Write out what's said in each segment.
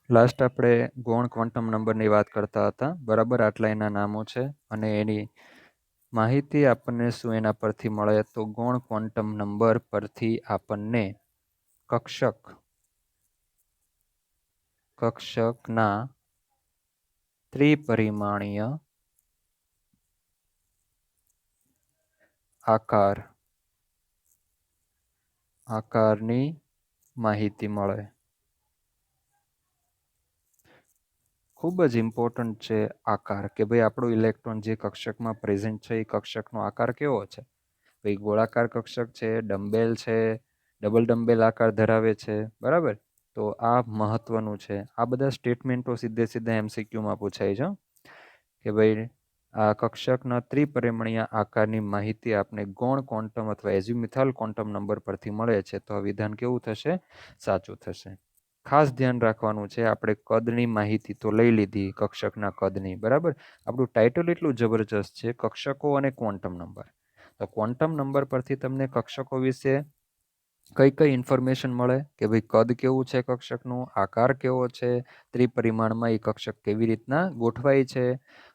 Last આપણે ગૌણ quantum નંબરની વાત કરતા હતા, બરાબર. આટલા એના નામો છે અને એની માહિતી આપણને શું એના પરથી મળે, તો ગૌણ ક્વોન્ટમ નંબર પરથી આપણને કક્ષકના ત્રિપરિમાણીય આકારની માહિતી મળે. ખૂબ જ ઇમ્પોર્ટન્ટ છે આકાર, કે ભાઈ આપણો ઇલેક્ટ્રોન જે કક્ષકમાં પ્રેઝન્ટ છે એ કક્ષકનો આકાર કેવો છે. ભાઈ ગોળાકાર કક્ષક છે, ડમ્બેલ છે, ડબલ ડમ્બેલ આકાર ધરાવે છે, બરાબર. તો આ મહત્વનું છે. આ બધા સ્ટેટમેન્ટો સીધે સીધા MCQમાં પૂછાય છે કે ભાઈ આ કક્ષકના ત્રિપરિમાણીય આકારની માહિતી આપને ગૌણ ક્વોન્ટમ અથવા એઝિમ્યુથલ ક્વોન્ટમ નંબર પરથી મળે છે, તો આ વિધાન કેવું થશે? સાચું થશે. ખાસ ધ્યાન રાખવાનું છે, આપણે કદની માહિતી તો લઈ લીધી, કક્ષકના કદની, બરાબર. આપણું ટાઇટલ એટલું જબરજસ્ત છે, કક્ષકો અને ક્વોન્ટમ નંબર. તો ક્વોન્ટમ નંબર પરથી તમને કક્ષકો વિશે કઈ કઈ ઇન્ફોર્મેશન મળે, કે ભાઈ કદ કેવું છે કક્ષકનું, આકાર કેવો છે, ત્રિપરિમાણમાં એ કક્ષક કેવી રીતના ગોઠવાય છે.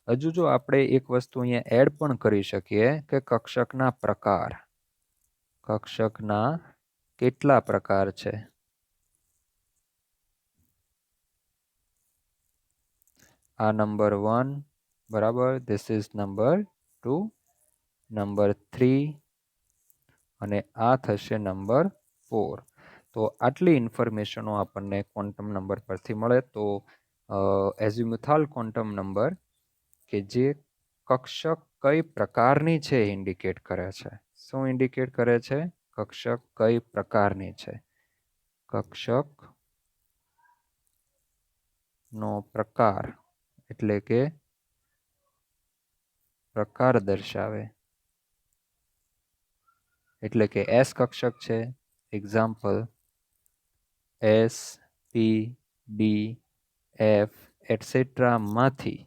હજુ જો આપણે એક વસ્તુ અહીંયા એડ પણ કરી શકીએ કે કક્ષકના કેટલા પ્રકાર છે. આ નંબર 1, બરાબર. ધીસ ઇઝ નંબર 2, નંબર 3 અને આ થશે નંબર 4. તો આટલી ઇન્ફોર્મેશનો આપણને ક્વોન્ટમ નંબર પરથી મળે. તો એઝિમ્યુથલ ક્વોન્ટમ નંબર કે જે કક્ષક કઈ પ્રકારની છે ઇન્ડિકેટ કરે છે. શું ઇન્ડિકેટ કરે છે? કક્ષક કઈ પ્રકારની છે. કક્ષકનો પ્રકાર એટલે કે પ્રકાર દર્શાવે, એટલે કે એસ કક્ષક છે, example S, P, D, F etcetera માંથી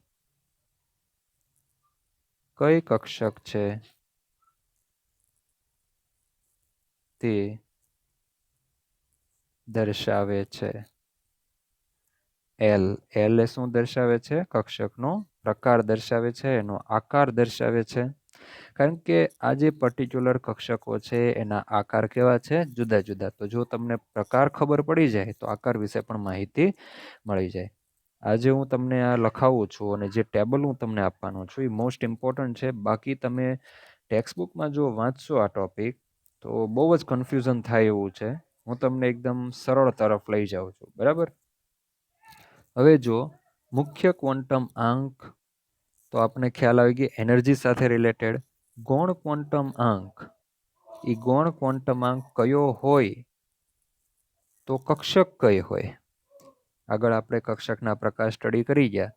કઈ કક્ષક છે તે દર્શાવે છે. L એ શું દર્શાવે છે? કક્ષકનો પ્રકાર દર્શાવે છે, એનો આકાર દર્શાવે છે. કારણ કે આ જે પર્ટિક્યુલર કક્ષકો છે એના આકાર કેવા છે? જુદા જુદા. તો જો તમને પ્રકાર ખબર પડી જાય તો આકાર વિશે પણ માહિતી મળી જાય. આજે હું તમને આ લખાવું છું અને જે ટેબલ હું તમને આપવાનો છું એ મોસ્ટ ઇમ્પોર્ટન્ટ છે. બાકી તમે ટેક્સ્ટબુકમાં જો વાંચશો આ ટોપિક તો બહુ જ કન્ફ્યુઝન થાય એવું છે. હું તમને એકદમ સરળ તરફ લઈ જાઉં છું, બરાબર. હવે જો મુખ્ય ક્વોન્ટમ આંક, તો આપણે ખ્યાલ આવી ગઈ એનર્જી સાથે રિલેટેડ. ગૌણ ક્વોન્ટમ આંક, એ ગૌણ ક્વોન્ટમ આંક કયો હોય તો કક્ષક કઈ હોય. આગળ આપણે કક્ષકના પ્રકાર સ્ટડી કરી ગયા,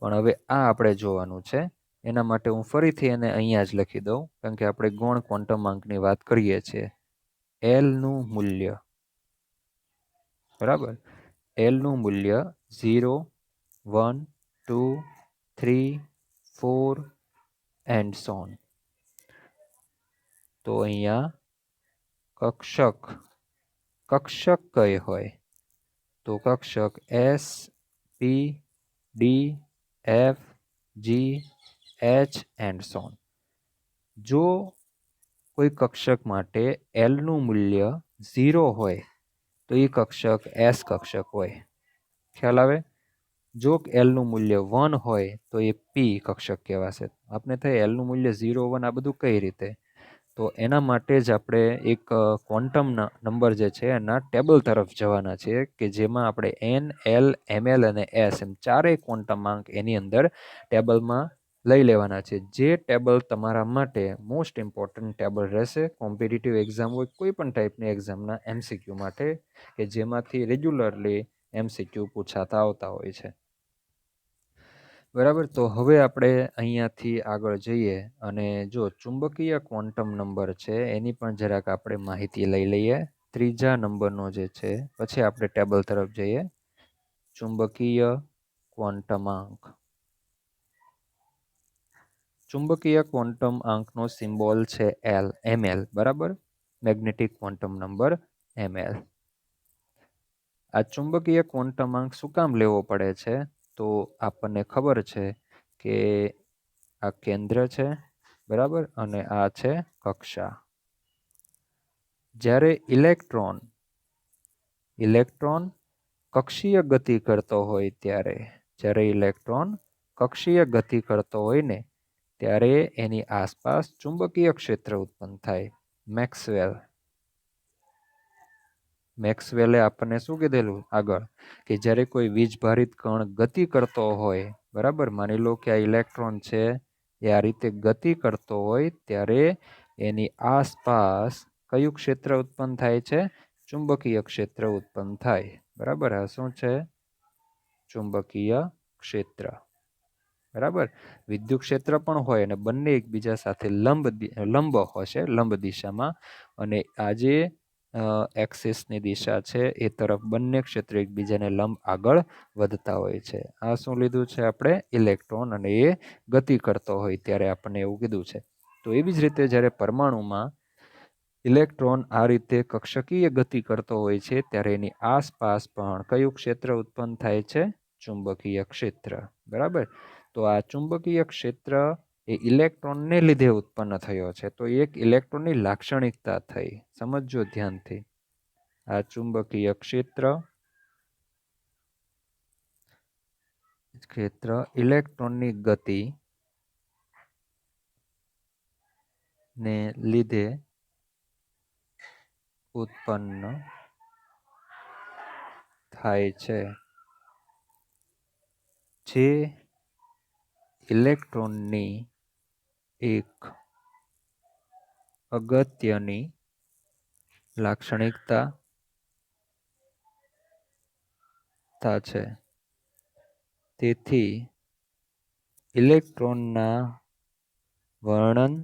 પણ હવે આ આપણે જોવાનું છે. એના માટે હું ફરીથી એને અહીંયા જ લખી દઉં, કારણ કે આપણે ગૌણ ક્વોન્ટમ આંકની વાત કરીએ છીએ. L નું મૂલ્ય, બરાબર. L નું મૂલ્ય 0, 1, 2, 3, 4 એન્ડ સો ઓન. તો અહીંયા કક્ષક કઈ હોય તો કક્ષક S, P, D, F, G, H and so on. જો કોઈ કક્ષક માટે L નું મૂલ્ય 0 હોય તો એ કક્ષક S કક્ષક હોય. ખ્યાલ આવે? જો L નું મૂલ્ય 1 હોય તો એ P કક્ષક કહેવાશે. આપણે થાય L નું મૂલ્ય 0, 1 આ બધું કઈ રીતે? તો એના માટે જ આપણે એક ક્વોન્ટમ નંબર જે છે એના ટેબલ તરફ જવાના છે, કે જેમાં આપણે N, L, ML અને S એમ ચારેય ક્વોન્ટમ આંક એની અંદર ટેબલમાં લઈ લેવાના છે. જે ટેબલ તમારા માટે મોસ્ટ ઇમ્પોર્ટન્ટ ટેબલ રહેશે કોમ્પિટિટિવ એક્ઝામ હોય, કોઈ પણ ટાઈપની એક્ઝામના MCQ માટે, કે જેમાંથી રેગ્યુલરલી MCQ પૂછાતા આવતા હોય છે, બરાબર. તો હવે આપણે અહીંયાથી આગળ જઈએ અને જો ચુંબકીય ક્વોન્ટમ નંબર છે એની પણ જરાક આપણે માહિતી લઈ લઈએ. ત્રીજા નંબરનો જે છે, પછી આપણે ટેબલ તરફ જઈએ. ચુંબકીય ક્વોન્ટમાંક. ચુંબકીય ક્વોન્ટમ આંકનો સિમ્બોલ છે ml, બરાબર. Magnetic quantum number ml. આ ચુંબકીય ક્વોન્ટમાંક શું કામ લેવો પડે છે? તો આપણને ખબર છે કે આ કેન્દ્ર છે, બરાબર, અને આ છે કક્ષા. જ્યારે ઇલેક્ટ્રોન કક્ષીય ગતિ કરતો હોય ત્યારે, જ્યારે ઇલેક્ટ્રોન કક્ષીય ગતિ કરતો હોય ને ત્યારે એની આસપાસ ચુંબકીય ક્ષેત્ર ઉત્પન્ન થાય. મેક્સવેલે આપણને શું કીધેલું આગળ, કે જ્યારે કોઈ વીજભારિત કણ ગતિ કરતો હોય, બરાબર, માની લો કે આ ઇલેક્ટ્રોન છે એ આ રીતે ગતિ કરતો હોય ત્યારે એની આસપાસ કયું ક્ષેત્ર ઉત્પન્ન થાય છે? ચુંબકીય ક્ષેત્ર ઉત્પન્ન થાય. બરાબર, આ શું છે? ચુંબકીય ક્ષેત્ર. બરાબર, વિદ્યુત ક્ષેત્ર પણ હોય અને બંને એકબીજા સાથે લંબ હશે, લંબ દિશામાં, અને આ જે એક્સિસની દિશા છે એ તરફ બંને ક્ષેત્ર એકબીજાને લંબ આગળ વધતા હોય છે. આ શું લીધું છે આપણે? ઇલેક્ટ્રોન, અને એ ગતિ કરતો હોય ત્યારે આપણને એવું કીધું છે. તો એવી જ રીતે જ્યારે પરમાણુમાં ઇલેક્ટ્રોન આ રીતે કક્ષકીય ગતિ કરતો હોય છે ત્યારે એની આસપાસ પણ કયું ક્ષેત્ર ઉત્પન્ન થાય છે? ચુંબકીય ક્ષેત્ર. બરાબર, તો આ ચુંબકીય ક્ષેત્ર એ ઇલેક્ટ્રોનને લીધે ઉત્પન્ન થયો છે. તો એક ઇલેક્ટ્રોનની લાક્ષણિકતા થઈ. સમજજો ધ્યાનથી. આ ચુંબકીય ક્ષેત્ર ઇલેક્ટ્રોનની ગતિ ને લીધે ઉત્પન્ન થાય છે. જે ઇલેક્ટ્રોનની એક અગત્યની લાક્ષણિકતા છે. તેથી ઇલેક્ટ્રોનના વર્ણન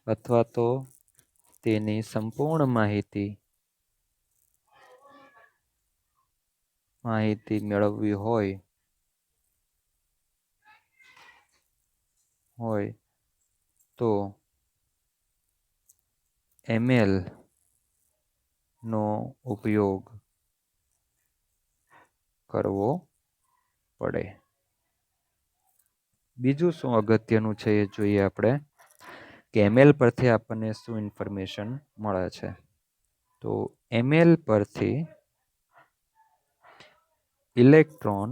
અથવા તો તેની સંપૂર્ણ માહિતી મેળવવી હોય તો ml નો ઉપયોગ કરવો પડે. બીજું શું અગત્યનું છે એ જોઈએ આપણે, કે ml પરથી આપણને શું ઇન્ફોર્મેશન મળે છે. તો ml પરથી ઇલેક્ટ્રોન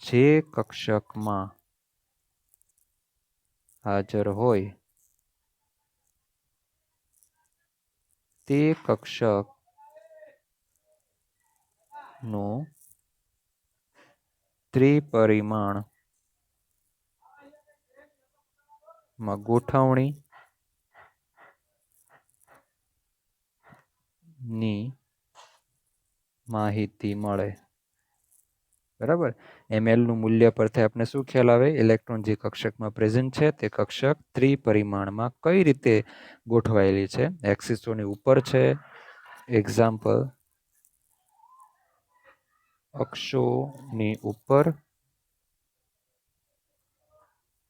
જે કક્ષકમાં હાજર હોય તે કક્ષકનું ત્રિપરિમાણમાં ગોઠવણી ની માહિતી મળે. બરાબર, ml નું મૂલ્ય પરથી આપણે શું ખ્યાલ આવે? ઇલેક્ટ્રોન જે કક્ષકમાં પ્રેઝન્ટ છે તે કક્ષક ત્રિપરિમાણમાં કઈ રીતે ગોઠવાયેલી છે. એક્સિસોની ઉપર છે, એક્ઝામ્પલ અક્ષોની ઉપર,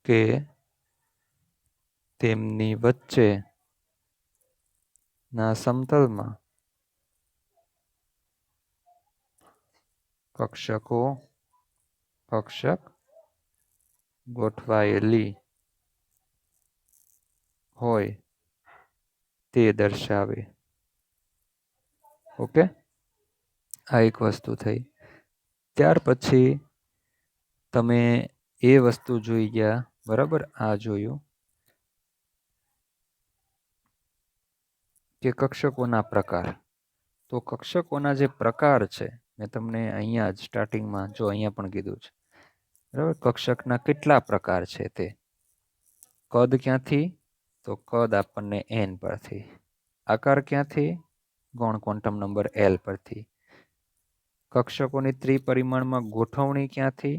કે તેમની વચ્ચે ના સમતલમાં કક્ષક ગોઠવાયેલી હોય તે દર્શાવે. ઓકે, આ એક વસ્તુ થઈ. ત્યાર પછી તમે એ વસ્તુ જોઈ ગયા, બરાબર, આ જોયું કે કક્ષકોના પ્રકાર. તો કક્ષકોના જે પ્રકાર છે મેં તમને અહીંયા જ સ્ટાર્ટિંગમાં જો અહીંયા પણ કીધું છે, બરાબર, કક્ષકના કેટલા પ્રકાર છે તે. કદ ક્યાંથી? તો કદ આપણને n પરથી. આકાર ક્યાંથી? ગૌણ ક્વોન્ટમ નંબર L પરથી. કક્ષકોની ત્રિપરિમાણમાં ગોઠવણી ક્યાંથી?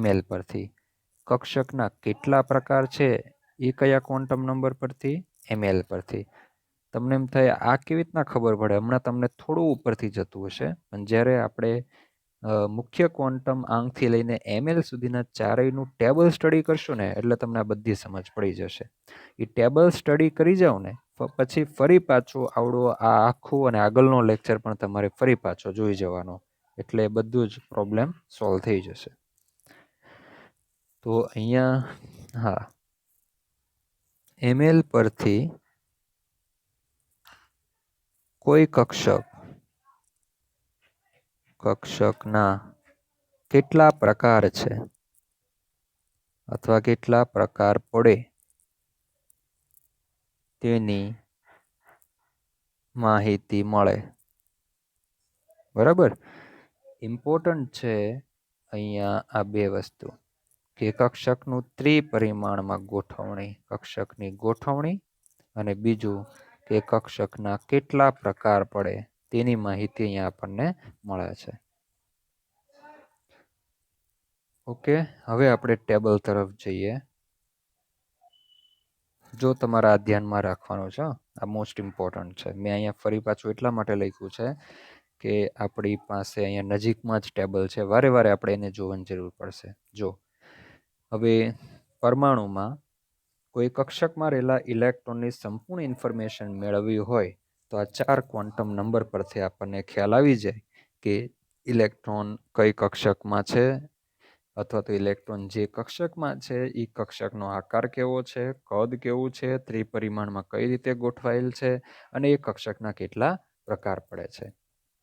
ml પરથી. કક્ષકના કેટલા પ્રકાર છે એ કયા ક્વોન્ટમ નંબર પરથી? ml પરથી. તમને એમ થાય આ કેવી રીતના ખબર પડે? હમણાં તમને થોડું ઉપરથી જતું હશે, પણ જ્યારે આપણે મુખ્ય ક્વોન્ટમ આંકથી લઈને ml સુધીના ચારેયનું ટેબલ સ્ટડી કરશું ને એટલે તમને આ બધી સમજ પડી જશે. એ ટેબલ સ્ટડી કરી જાવ ને પછી ફરી પાછું આવડું આ આખું અને આગળનો લેક્ચર પણ તમારે ફરી પાછો જોઈ જવાનો, એટલે બધું જ પ્રોબ્લેમ સોલ્વ થઈ જશે. તો અહીંયા હા, એમએલ પરથી કોઈ કક્ષકના કેટલા પ્રકાર છે અથવા કેટલા પ્રકાર પડે તેની માહિતી મળે. બરાબર, ઇમ્પોર્ટન્ટ છે અહીંયા આ બે વસ્તુ, કે કક્ષકનું ત્રિપરિમાણમાં ગોઠવણી, કક્ષકની ગોઠવણી, અને બીજું કે કક્ષકના કેટલા પ્રકાર પડે તેની માહિતી અહીંયા આપણને મળે છે. ઓકે, હવે આપણે ટેબલ તરફ જઈએ. જો તમારા આ ધ્યાનમાં રાખવાનું છે, આ મોસ્ટ ઇમ્પોર્ટન્ટ છે. મેં અહીંયા ફરી પાછું એટલા માટે લખ્યું છે કે આપણી પાસે અહીંયા નજીકમાં જ ટેબલ છે, વારે વારે આપણે એને જોવાની જરૂર પડશે. જો હવે પરમાણુમાં કોઈ કક્ષકમાં રહેલા ઇલેક્ટ્રોનની સંપૂર્ણ ઇન્ફોર્મેશન મેળવવી હોય તો આ 4 ક્વોન્ટમ નંબર પરથી આપણને ખ્યાલ આવી જાય કે ઇલેક્ટ્રોન કઈ કક્ષકમાં છે, અથવા તો ઇલેક્ટ્રોન જે કક્ષકમાં છે એ કક્ષકનો આકાર કેવો છે, કદ કેવું છે, ત્રિપરિમાણમાં કઈ રીતે ગોઠવાયેલ છે, અને એ કક્ષકના કેટલા પ્રકાર પડે છે.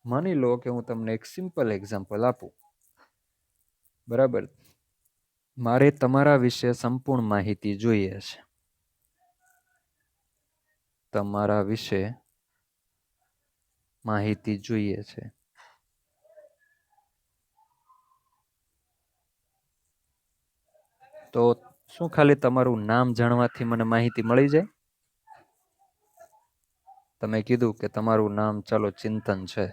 માની લો કે હું તમને એક સિમ્પલ એક્ઝામ્પલ આપું. બરાબર, મારે તમારા વિશે સંપૂર્ણ માહિતી જોઈએ છે. તમારા વિશે માહિતી જોઈએ છે. તો શું ખાલી તમારું નામ જાણવાથી મને માહિતી મળી જાય? તમે કીધું કે તમારું નામ ચાલો ચિંતન છે,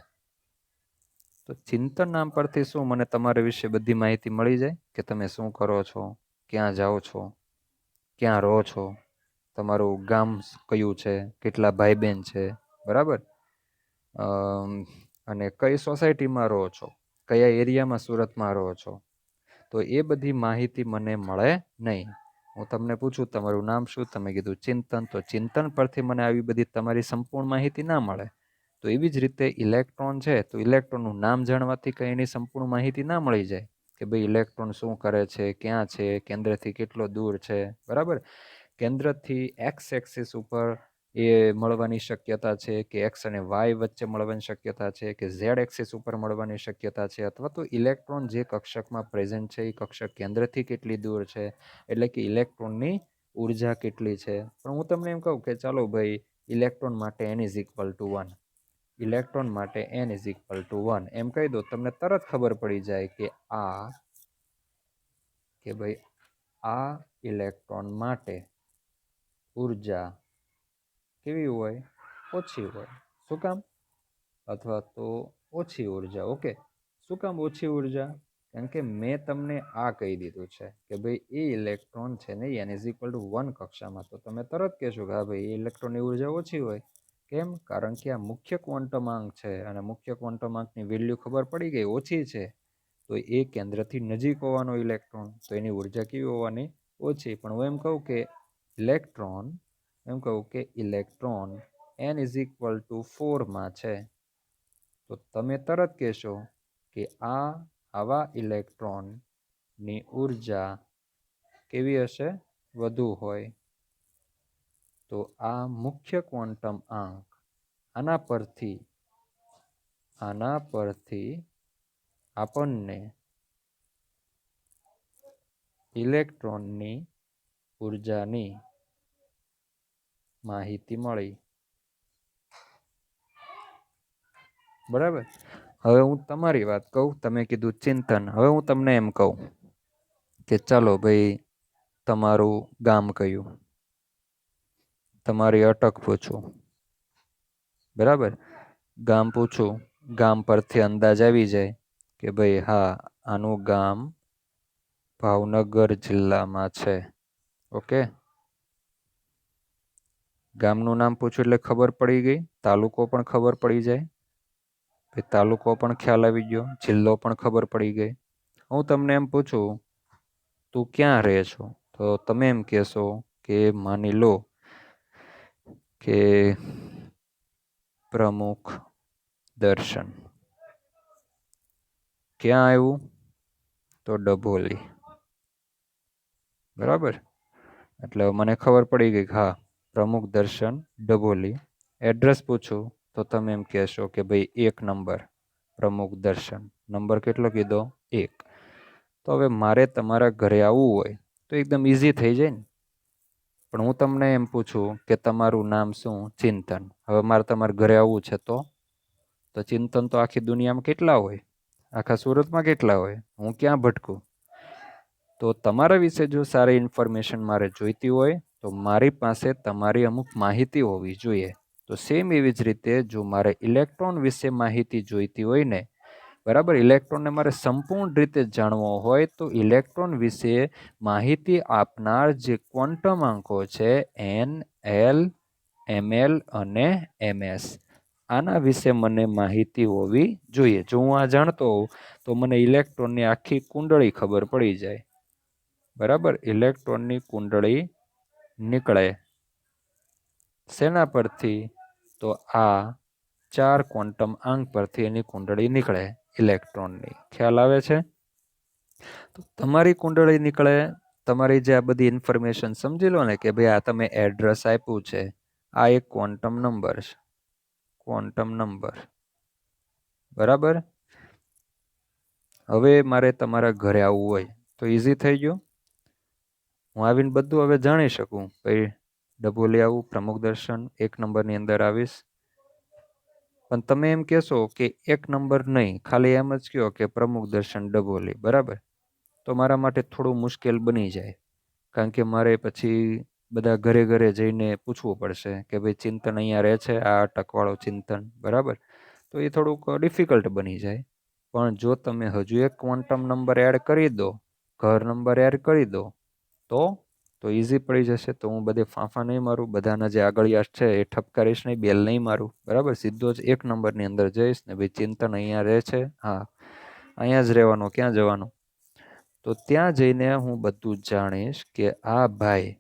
તો ચિંતન નામ પરથી શું મને તમારા વિશે બધી માહિતી મળી જાય કે તમે શું કરો છો, ક્યાં જાઓ છો, ક્યાં રહો છો, તમારું ગામ કયું છે, કેટલા ભાઈ બહેન છે, બરાબર, અને કઈ સોસાયટીમાં રહો છો, કયા એરિયામાં સુરતમાં રહો છો, તો એ બધી માહિતી મને મળે નહીં. હું તમને પૂછું તમારું નામ શું, તમે કીધું ચિંતન, તો ચિંતન પરથી મને આવી બધી તમારી સંપૂર્ણ માહિતી ના મળે. તો એવી જ રીતે ઇલેક્ટ્રોન છે, તો ઇલેક્ટ્રોનનું નામ જાણવાથી કંઈ એની સંપૂર્ણ માહિતી ના મળી જાય કે ભાઈ ઇલેક્ટ્રોન શું કરે છે, ક્યાં છે, કેન્દ્રથી કેટલો દૂર છે. બરાબર, કેન્દ્રથી એક્સ એક્સિસ ઉપર એ મળવાની શક્યતા છે, કે એક્સ અને વાય વચ્ચે મળવાની શક્યતા છે, કે ઝેડ એક્સિસ ઉપર મળવાની શક્યતા છે, અથવા તો ઇલેક્ટ્રોન જે કક્ષકમાં પ્રેઝન્ટ છે એ કક્ષક કેન્દ્રથી કેટલી દૂર છે, એટલે કે ઇલેક્ટ્રોનની ઉર્જા કેટલી છે. પણ હું તમને એમ કહું કે ચાલો ભાઈ ઇલેક્ટ્રોન માટે n is equal two 1, electron માટે n ઇઝ ઇક્વલ ટુ 1 એમ કહી દો, તમને તરત ખબર પડી જાય કે ભાઈ આ ઇલેક્ટ્રોન માટે ઉર્જા કેવી હોય, ઓછી હોય. શું કામ? અથવા તો ઓછી ઉર્જા. ઓકે, શું કામ ઓછી ઉર્જા? કારણ કે મેં તમને આ કહી દીધું છે કે ભાઈ એ ઇલેક્ટ્રોન છે ને n ઇઝ ઇક્વલ ટુ 1 કક્ષામાં, તો તમે તરત કહેશો કે હા ભાઈ એ ઇલેક્ટ્રોનની ઉર્જા ઓછી હોય. કેમ? કારણ કે આ મુખ્ય ક્વોન્ટમાંક છે, અને મુખ્ય ક્વોન્ટમાંકની વેલ્યુ ખબર પડી ગઈ, ઓછી છે, તો એ કેન્દ્રથી નજીક હોવાનો ઇલેક્ટ્રોન, તો એની ઉર્જા કેવી હોવાની? ઓછી. પણ હું એમ કહું કે electron n is equal to 4માં છે, તો તમે તરત કહેશો કે આવા ઇલેક્ટ્રોનની ઉર્જા કેવી હશે? વધુ હોય. તો આ મુખ્ય ક્વોન્ટમ આંક, આના પરથી આપણને ઇલેક્ટ્રોનની ઉર્જાની માહિતી મળી. બરાબર, હવે હું તમારી વાત કહું. તમે કીધું ચિંતન. હવે હું તમને એમ કહું કે ચાલો ભાઈ તમારું ગામ કયું, તમારી અટક પૂછું. બરાબર, ગામ પૂછું, ગામ પરથી અંદાજ આવી જાય કે ભાઈ હા આનું ગામ ભાવનગર જિલ્લામાં છે. ઓકે, ગામનું નામ પૂછ્યું એટલે ખબર પડી ગઈ, તાલુકો પણ ખબર પડી જાય, તાલુકો પણ ખ્યાલ આવી ગયો, જિલ્લો પણ ખબર પડી ગઈ. હું તમને એમ પૂછું તું ક્યાં રહે છો, તો તમે એમ કહેશો કે માની લો કે પ્રમુખ દર્શન ક્યાં આવ્યું? તો ડભોલી. બરાબર, એટલે મને ખબર પડી ગઈ કે હા, પ્રમુખ દર્શન ડભોલી. એડ્રેસ પૂછું તો તમે એમ કહેશો કે ભાઈ 1 નંબર પ્રમુખ દર્શન. નંબર કેટલો કીધો? 1. તો હવે મારે તમારા ઘરે આવવું હોય તો એકદમ ઈઝી થઈ જાય ને. પણ હું તમને એમ પૂછું કે તમારું નામ શું? ચિંતન. હવે મારે તમારા ઘરે આવવું છે તો ચિંતન તો આખી દુનિયામાં કેટલા હોય? આખા સુરતમાં કેટલા હોય? હું ક્યાં ભટકું? તો તમારા વિશે જો સારી ઇન્ફોર્મેશન મારે જોઈતી હોય તો મારી પાસે તમારી અમુક માહિતી હોવી જોઈએ. તો સેમ એવી જ રીતે જો મારે ઇલેક્ટ્રોન વિશે માહિતી જોઈતી હોય ને, બરાબર, ઇલેક્ટ્રોનને મારે સંપૂર્ણ રીતે જાણવો હોય તો ઇલેક્ટ્રોન વિશે માહિતી આપનાર જે ક્વોન્ટમ આંકો છે એન, એલ, એમએલ અને એમએસ, આના વિશે મને માહિતી હોવી જોઈએ. જો હું આ જાણતો હોઉં તો મને ઇલેક્ટ્રોનની આખી કુંડળી ખબર પડી જાય. બરાબર, ઇલેક્ટ્રોનની કુંડળી નીકળે શેના પરથી? તો આ 4 ક્વોન્ટમ આંક પરથી એની કુંડળી નીકળે ઇલેક્ટ્રોનની. ખ્યાલ આવે છે? તો તમારી કુંડળી નીકળે. તમારી જે આ બધી ઇન્ફોર્મેશન સમજી લો ને કે ભાઈ આ તમે એડ્રેસ આપ્યું છે, આ એક ક્વોન્ટમ નંબર છે. ક્વોન્ટમ નંબર, બરાબર. હવે મારે તમારા ઘરે આવવું હોય તો ઈઝી થઈ ગયું. હું આવીને બધું હવે જાણી શકું. ભાઈ ડભોલી આવું, પ્રમુખ દર્શન 1 નંબરની અંદર આવીશ. પણ તમે એમ કહેશો કે 1 નંબર નહીં, ખાલી એમ જ કહો કે પ્રમુખ દર્શન ડભોલી, બરાબર, તો મારા માટે થોડું મુશ્કેલ બની જાય. કારણ કે મારે પછી બધા ઘરે ઘરે જઈને પૂછવું પડશે કે ભાઈ ચિંતન અહીંયા રહે છે, આ અટકવાળો ચિંતન, બરાબર. તો એ થોડુંક ડિફિકલ્ટ બની જાય. પણ જો તમે હજુ એક ક્વોન્ટમ નંબર એડ કરી દો, ઘર નંબર એડ કરી દો, તો ઈઝી પડી જશે. તો હું બધે ફાંફા નહીં મારું, બધાના જે આગળિયા છે એ ઠપકારીશ નહીં, બેલ નહીં મારું, બરાબર. સીધો જ 1 નંબરની અંદર જઈશ ને ભાઈ ચિંતન અહીંયા રહે છે, હા, અહીંયા જ રહેવાનું, ક્યાં જવાનું? તો ત્યાં જઈને હું બધું જાણીશ કે આ ભાઈ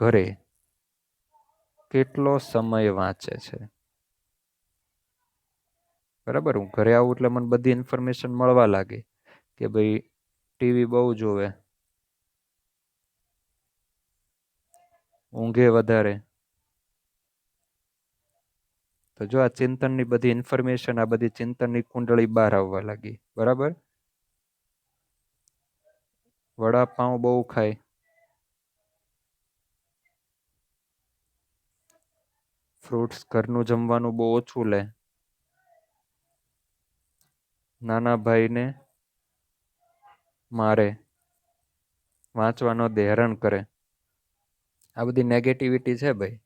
ઘરે કેટલો સમય વાંચે છે. બરાબર, હું ઘરે આવું એટલે મને બધી ઇન્ફોર્મેશન મળવા લાગે કે ભાઈ ટીવી બહુ જોવે, ઊંઘે વધારે. તો જો આ ચિંતનની બધી ઇન્ફોર્મેશન, આ બધી ચિંતનની કુંડળી બહાર આવવા લાગી. બરાબર, વડાપાઉં બહુ ખાય, ફ્રૂટ્સ ઘરનું જમવાનું બહુ ઓછું લે, નાના ભાઈને મારે, વાંચવાનો દે, હેરાન કરે. આ બધી નેગેટિવિટી છે ભાઈ.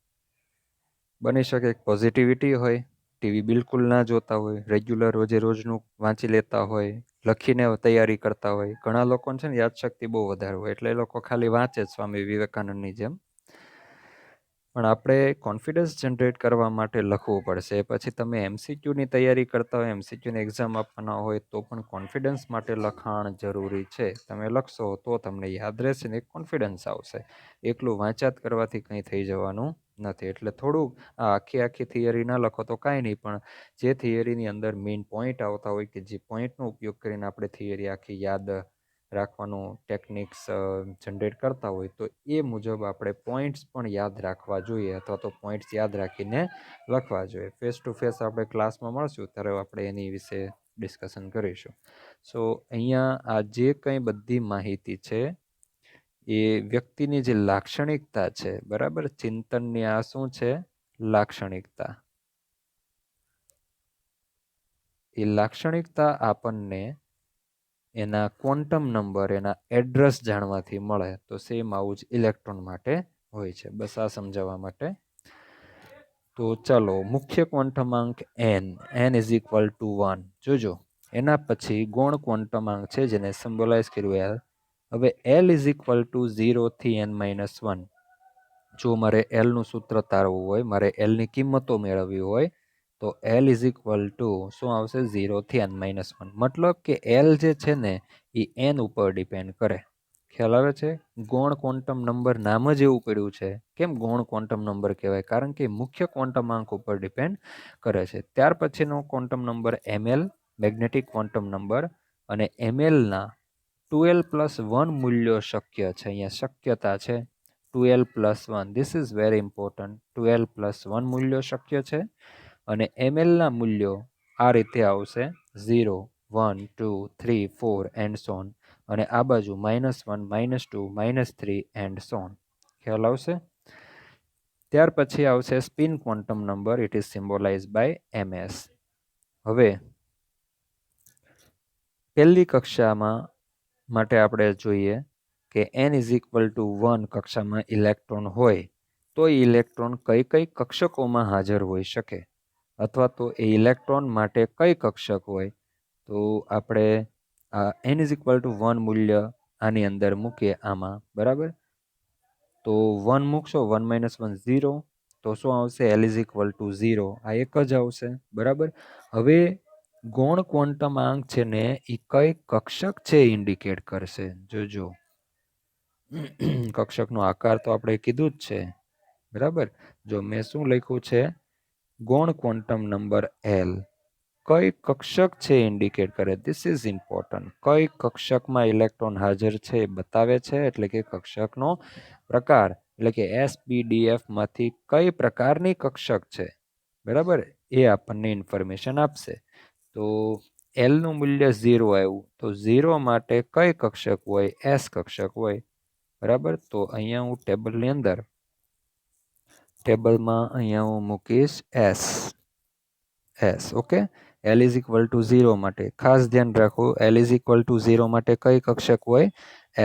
બની શકે પોઝિટિવિટી હોય, ટીવી બિલકુલ ના જોતા હોય, રેગ્યુલર રોજે રોજનું વાંચી લેતા હોય, લખીને તૈયારી કરતા હોય. ઘણા લોકોને છે ને યાદશક્તિ બહુ વધારે હોય, એટલે એ લોકો ખાલી વાંચે જ સ્વામી વિવેકાનંદની જેમ. પણ આપણે કોન્ફિડન્સ જનરેટ કરવા માટે લખવું પડશે. પછી તમે એમસીક્યુની તૈયારી કરતા હોય, એમસીક્યુની એક્ઝામ આપવાના હોય તો પણ કોન્ફિડન્સ માટે લખાણ જરૂરી છે. તમે લખશો તો તમને યાદ રહેશે ને કોન્ફિડન્સ આવશે. એકલું વાંચાત કરવાથી કંઈ થઈ જવાનું નથી. એટલે થોડુંક આ આખી થિયરી ના લખો તો કાંઈ નહીં, પણ જે થિયરીની અંદર મેઇન પોઈન્ટ આવતા હોય કે જે પોઈન્ટનો ઉપયોગ કરીને આપણે થિયરી આખી યાદ રાખવાનું ટેકનિક્સ જનરેટ કરતા હોય તો એ મુજબ આપણે પોઈન્ટ્સ પણ યાદ રાખવા જોઈએ, અથવા તો પોઈન્ટ્સ યાદ રાખીને લખવા જોઈએ. ફેસ ટુ ફેસ આપણે ક્લાસમાં મળશું ત્યારે આપણે એની વિશે ડિસ્કશન કરીશું. સો અહીંયા આ જે કંઈ બધી માહિતી છે એ વ્યક્તિની જે લાક્ષણિકતા છે, બરાબર, ચિંતનની આ શું છે? લાક્ષણિકતા. એ લાક્ષણિકતા આપણને એના ક્વોન્ટમ નંબર, એના એડ્રેસ જાણવાથી મળે. તો સેમ આવું જ ઇલેક્ટ્રોન માટે હોય છે. બસ આ સમજાવવા માટે. તો ચાલો, મુખ્ય ક્વોન્ટમાંક n ઇઝ ઇક્વલ ટુ 1. જોજો, એના પછી ગૌણ ક્વોન્ટમાંક છે જેને સિમ્બોલાઇઝ કર્યું L. હવે L ઇઝ ઇક્વલ ટુ 0 થી n-1. જો મારે L નું સૂત્ર તારવું હોય, મારે L ની કિંમતો મેળવવી હોય તો L ઇઝ ઇક્વલ ટુ શું આવશે? 0 થી n-1. મતલબ કે L જે છે ને એ n ઉપર ડિપેન્ડ કરે. ખ્યાલ આવે છે? ગૌણ ક્વોન્ટમ નંબર નામ જ એવું પડ્યું છે. કેમ ગૌણ ક્વોન્ટમ નંબર કહેવાય? કારણ કે મુખ્ય ક્વોન્ટમ આંક ઉપર ડિપેન્ડ કરે છે. ત્યાર પછીનો quantum number ml, magnetic quantum number, અને mlના 2l+1 મૂલ્યો શક્ય છે. અહીંયા શક્યતા છે 2l+1. This is very important. 2l+1 મૂલ્યો શક્ય છે. અને mlના મૂલ્યો આ રીતે આવશે 0, 1, 2, 3, 4 એન્ડ સો ઓન. અને આ બાજુ -1, -2, -3 એન્ડ સો ઓન. ખ્યાલ આવશે? ત્યાર પછી આવશે spin quantum number. It is symbolise by ms. હવે પહેલી કક્ષામાં માટે આપણે જોઈએ કે n=1 કક્ષામાં ઇલેક્ટ્રોન હોય તો એ ઇલેક્ટ્રોન કઈ કઈ કક્ષકોમાં હાજર હોઈ શકે, અથવા તો એ ઇલેક્ટ્રોન માટે કઈ કક્ષક હોય. તો આપણે આ n=1 મૂલ્ય આની અંદર મૂકીએ આમાં, બરાબર. તો 1 મૂકશો, 1 - 1 0, તો શું આવશે? l=0. આ એક જ આવશે, બરાબર. હવે ગૌણ ક્વોન્ટમ આંક છે ને એ કઈ કક્ષક છે ઇન્ડિકેટ કરશે. જોજો, કક્ષકનો આકાર તો આપણે કીધું જ છે, બરાબર. જો મેં શું લખ્યું છે, ગૌણ ક્વોન્ટમ નંબર l કઈ કક્ષક છે ઇન્ડિકેટ કરે. This is important. કઈ કક્ષકમાં ઇલેક્ટ્રોન હાજર છે એ બતાવે છે. એટલે કે કક્ષકનો પ્રકાર, એટલે કે sbdf માંથી કઈ પ્રકારની કક્ષક છે, બરાબર, એ આપણને ઇન્ફોર્મેશન આપશે. તો l નું મૂલ્ય 0 આવ્યું, તો 0 માટે કઈ કક્ષક હોય? s કક્ષક હોય, બરાબર. તો અહીંયા હું ટેબલની અંદર, ટેબલમાં અહીંયા હું મૂકીશ s. ઓકે. l=0 માટે ખાસ ધ્યાન રાખો, l=0 માટે કઈ કક્ષક હોય?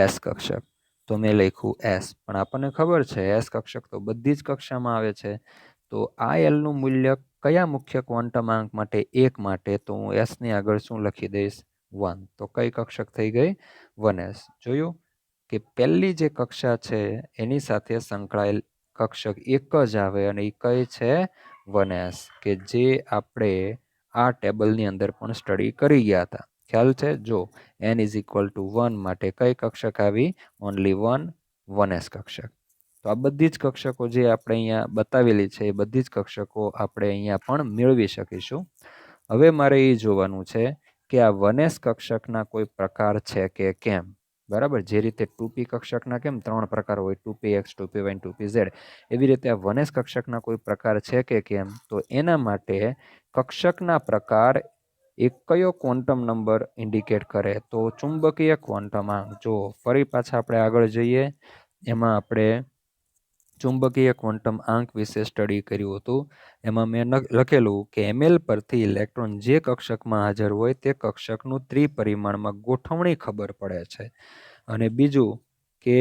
s કક્ષક. તો મેં લખ્યું s. પણ આપણને ખબર છે s કક્ષક તો બધી જ કક્ષામાં આવે છે. તો આ l નું મૂલ્ય કયા મુખ્ય ક્વોન્ટમ આંક માટે? 1 માટે. તો હું s ની આગળ શું લખી દઈશ? 1. તો કઈ કક્ષક થઈ ગઈ? 1s. જોયું કે પહેલી જે કક્ષા છે એની સાથે સંકળાયેલ કક્ષક એક જ આવે, અને એ કઈ છે? 1s, કે જે આપણે આ ટેબલની અંદર પણ સ્ટડી કરી ગયા હતા. ખ્યાલ છે? જો n=1 માટે કઈ કક્ષક આવી? ઓનલી 1, 1s કક્ષક. તો આ બધી જ કક્ષકો જે આપણે અહીંયા બતાવેલી છે એ બધી જ કક્ષકો આપણે અહીંયા પણ મેળવી શકીશું. હવે મારે એ જોવાનું છે કે આ 1s કક્ષકના કોઈ પ્રકાર છે કે કેમ, બરાબર. જે રીતે 2p કક્ષકના કેમ 3 પ્રકાર હોય, 2px, 2py, 2pz, એવી રીતે આ 1s કક્ષકના કોઈ પ્રકાર છે કે કેમ. તો એના માટે કક્ષકના પ્રકાર એક કયો ક્વોન્ટમ નંબર ઇન્ડિકેટ કરે? તો ચુંબકીય ક્વોન્ટમ આંક. જો ફરી પાછા આપણે આગળ જઈએ, એમાં આપણે ચુંબકીય ક્વોન્ટમ આંક વિશે સ્ટડી કર્યું હતું. એમાં મેં લખેલું કે ml પરથી ઇલેક્ટ્રોન જે કક્ષકમાં હાજર હોય તે કક્ષકનું ત્રિપરિમાણમાં ગોઠવણી ખબર પડે છે. અને બીજું કે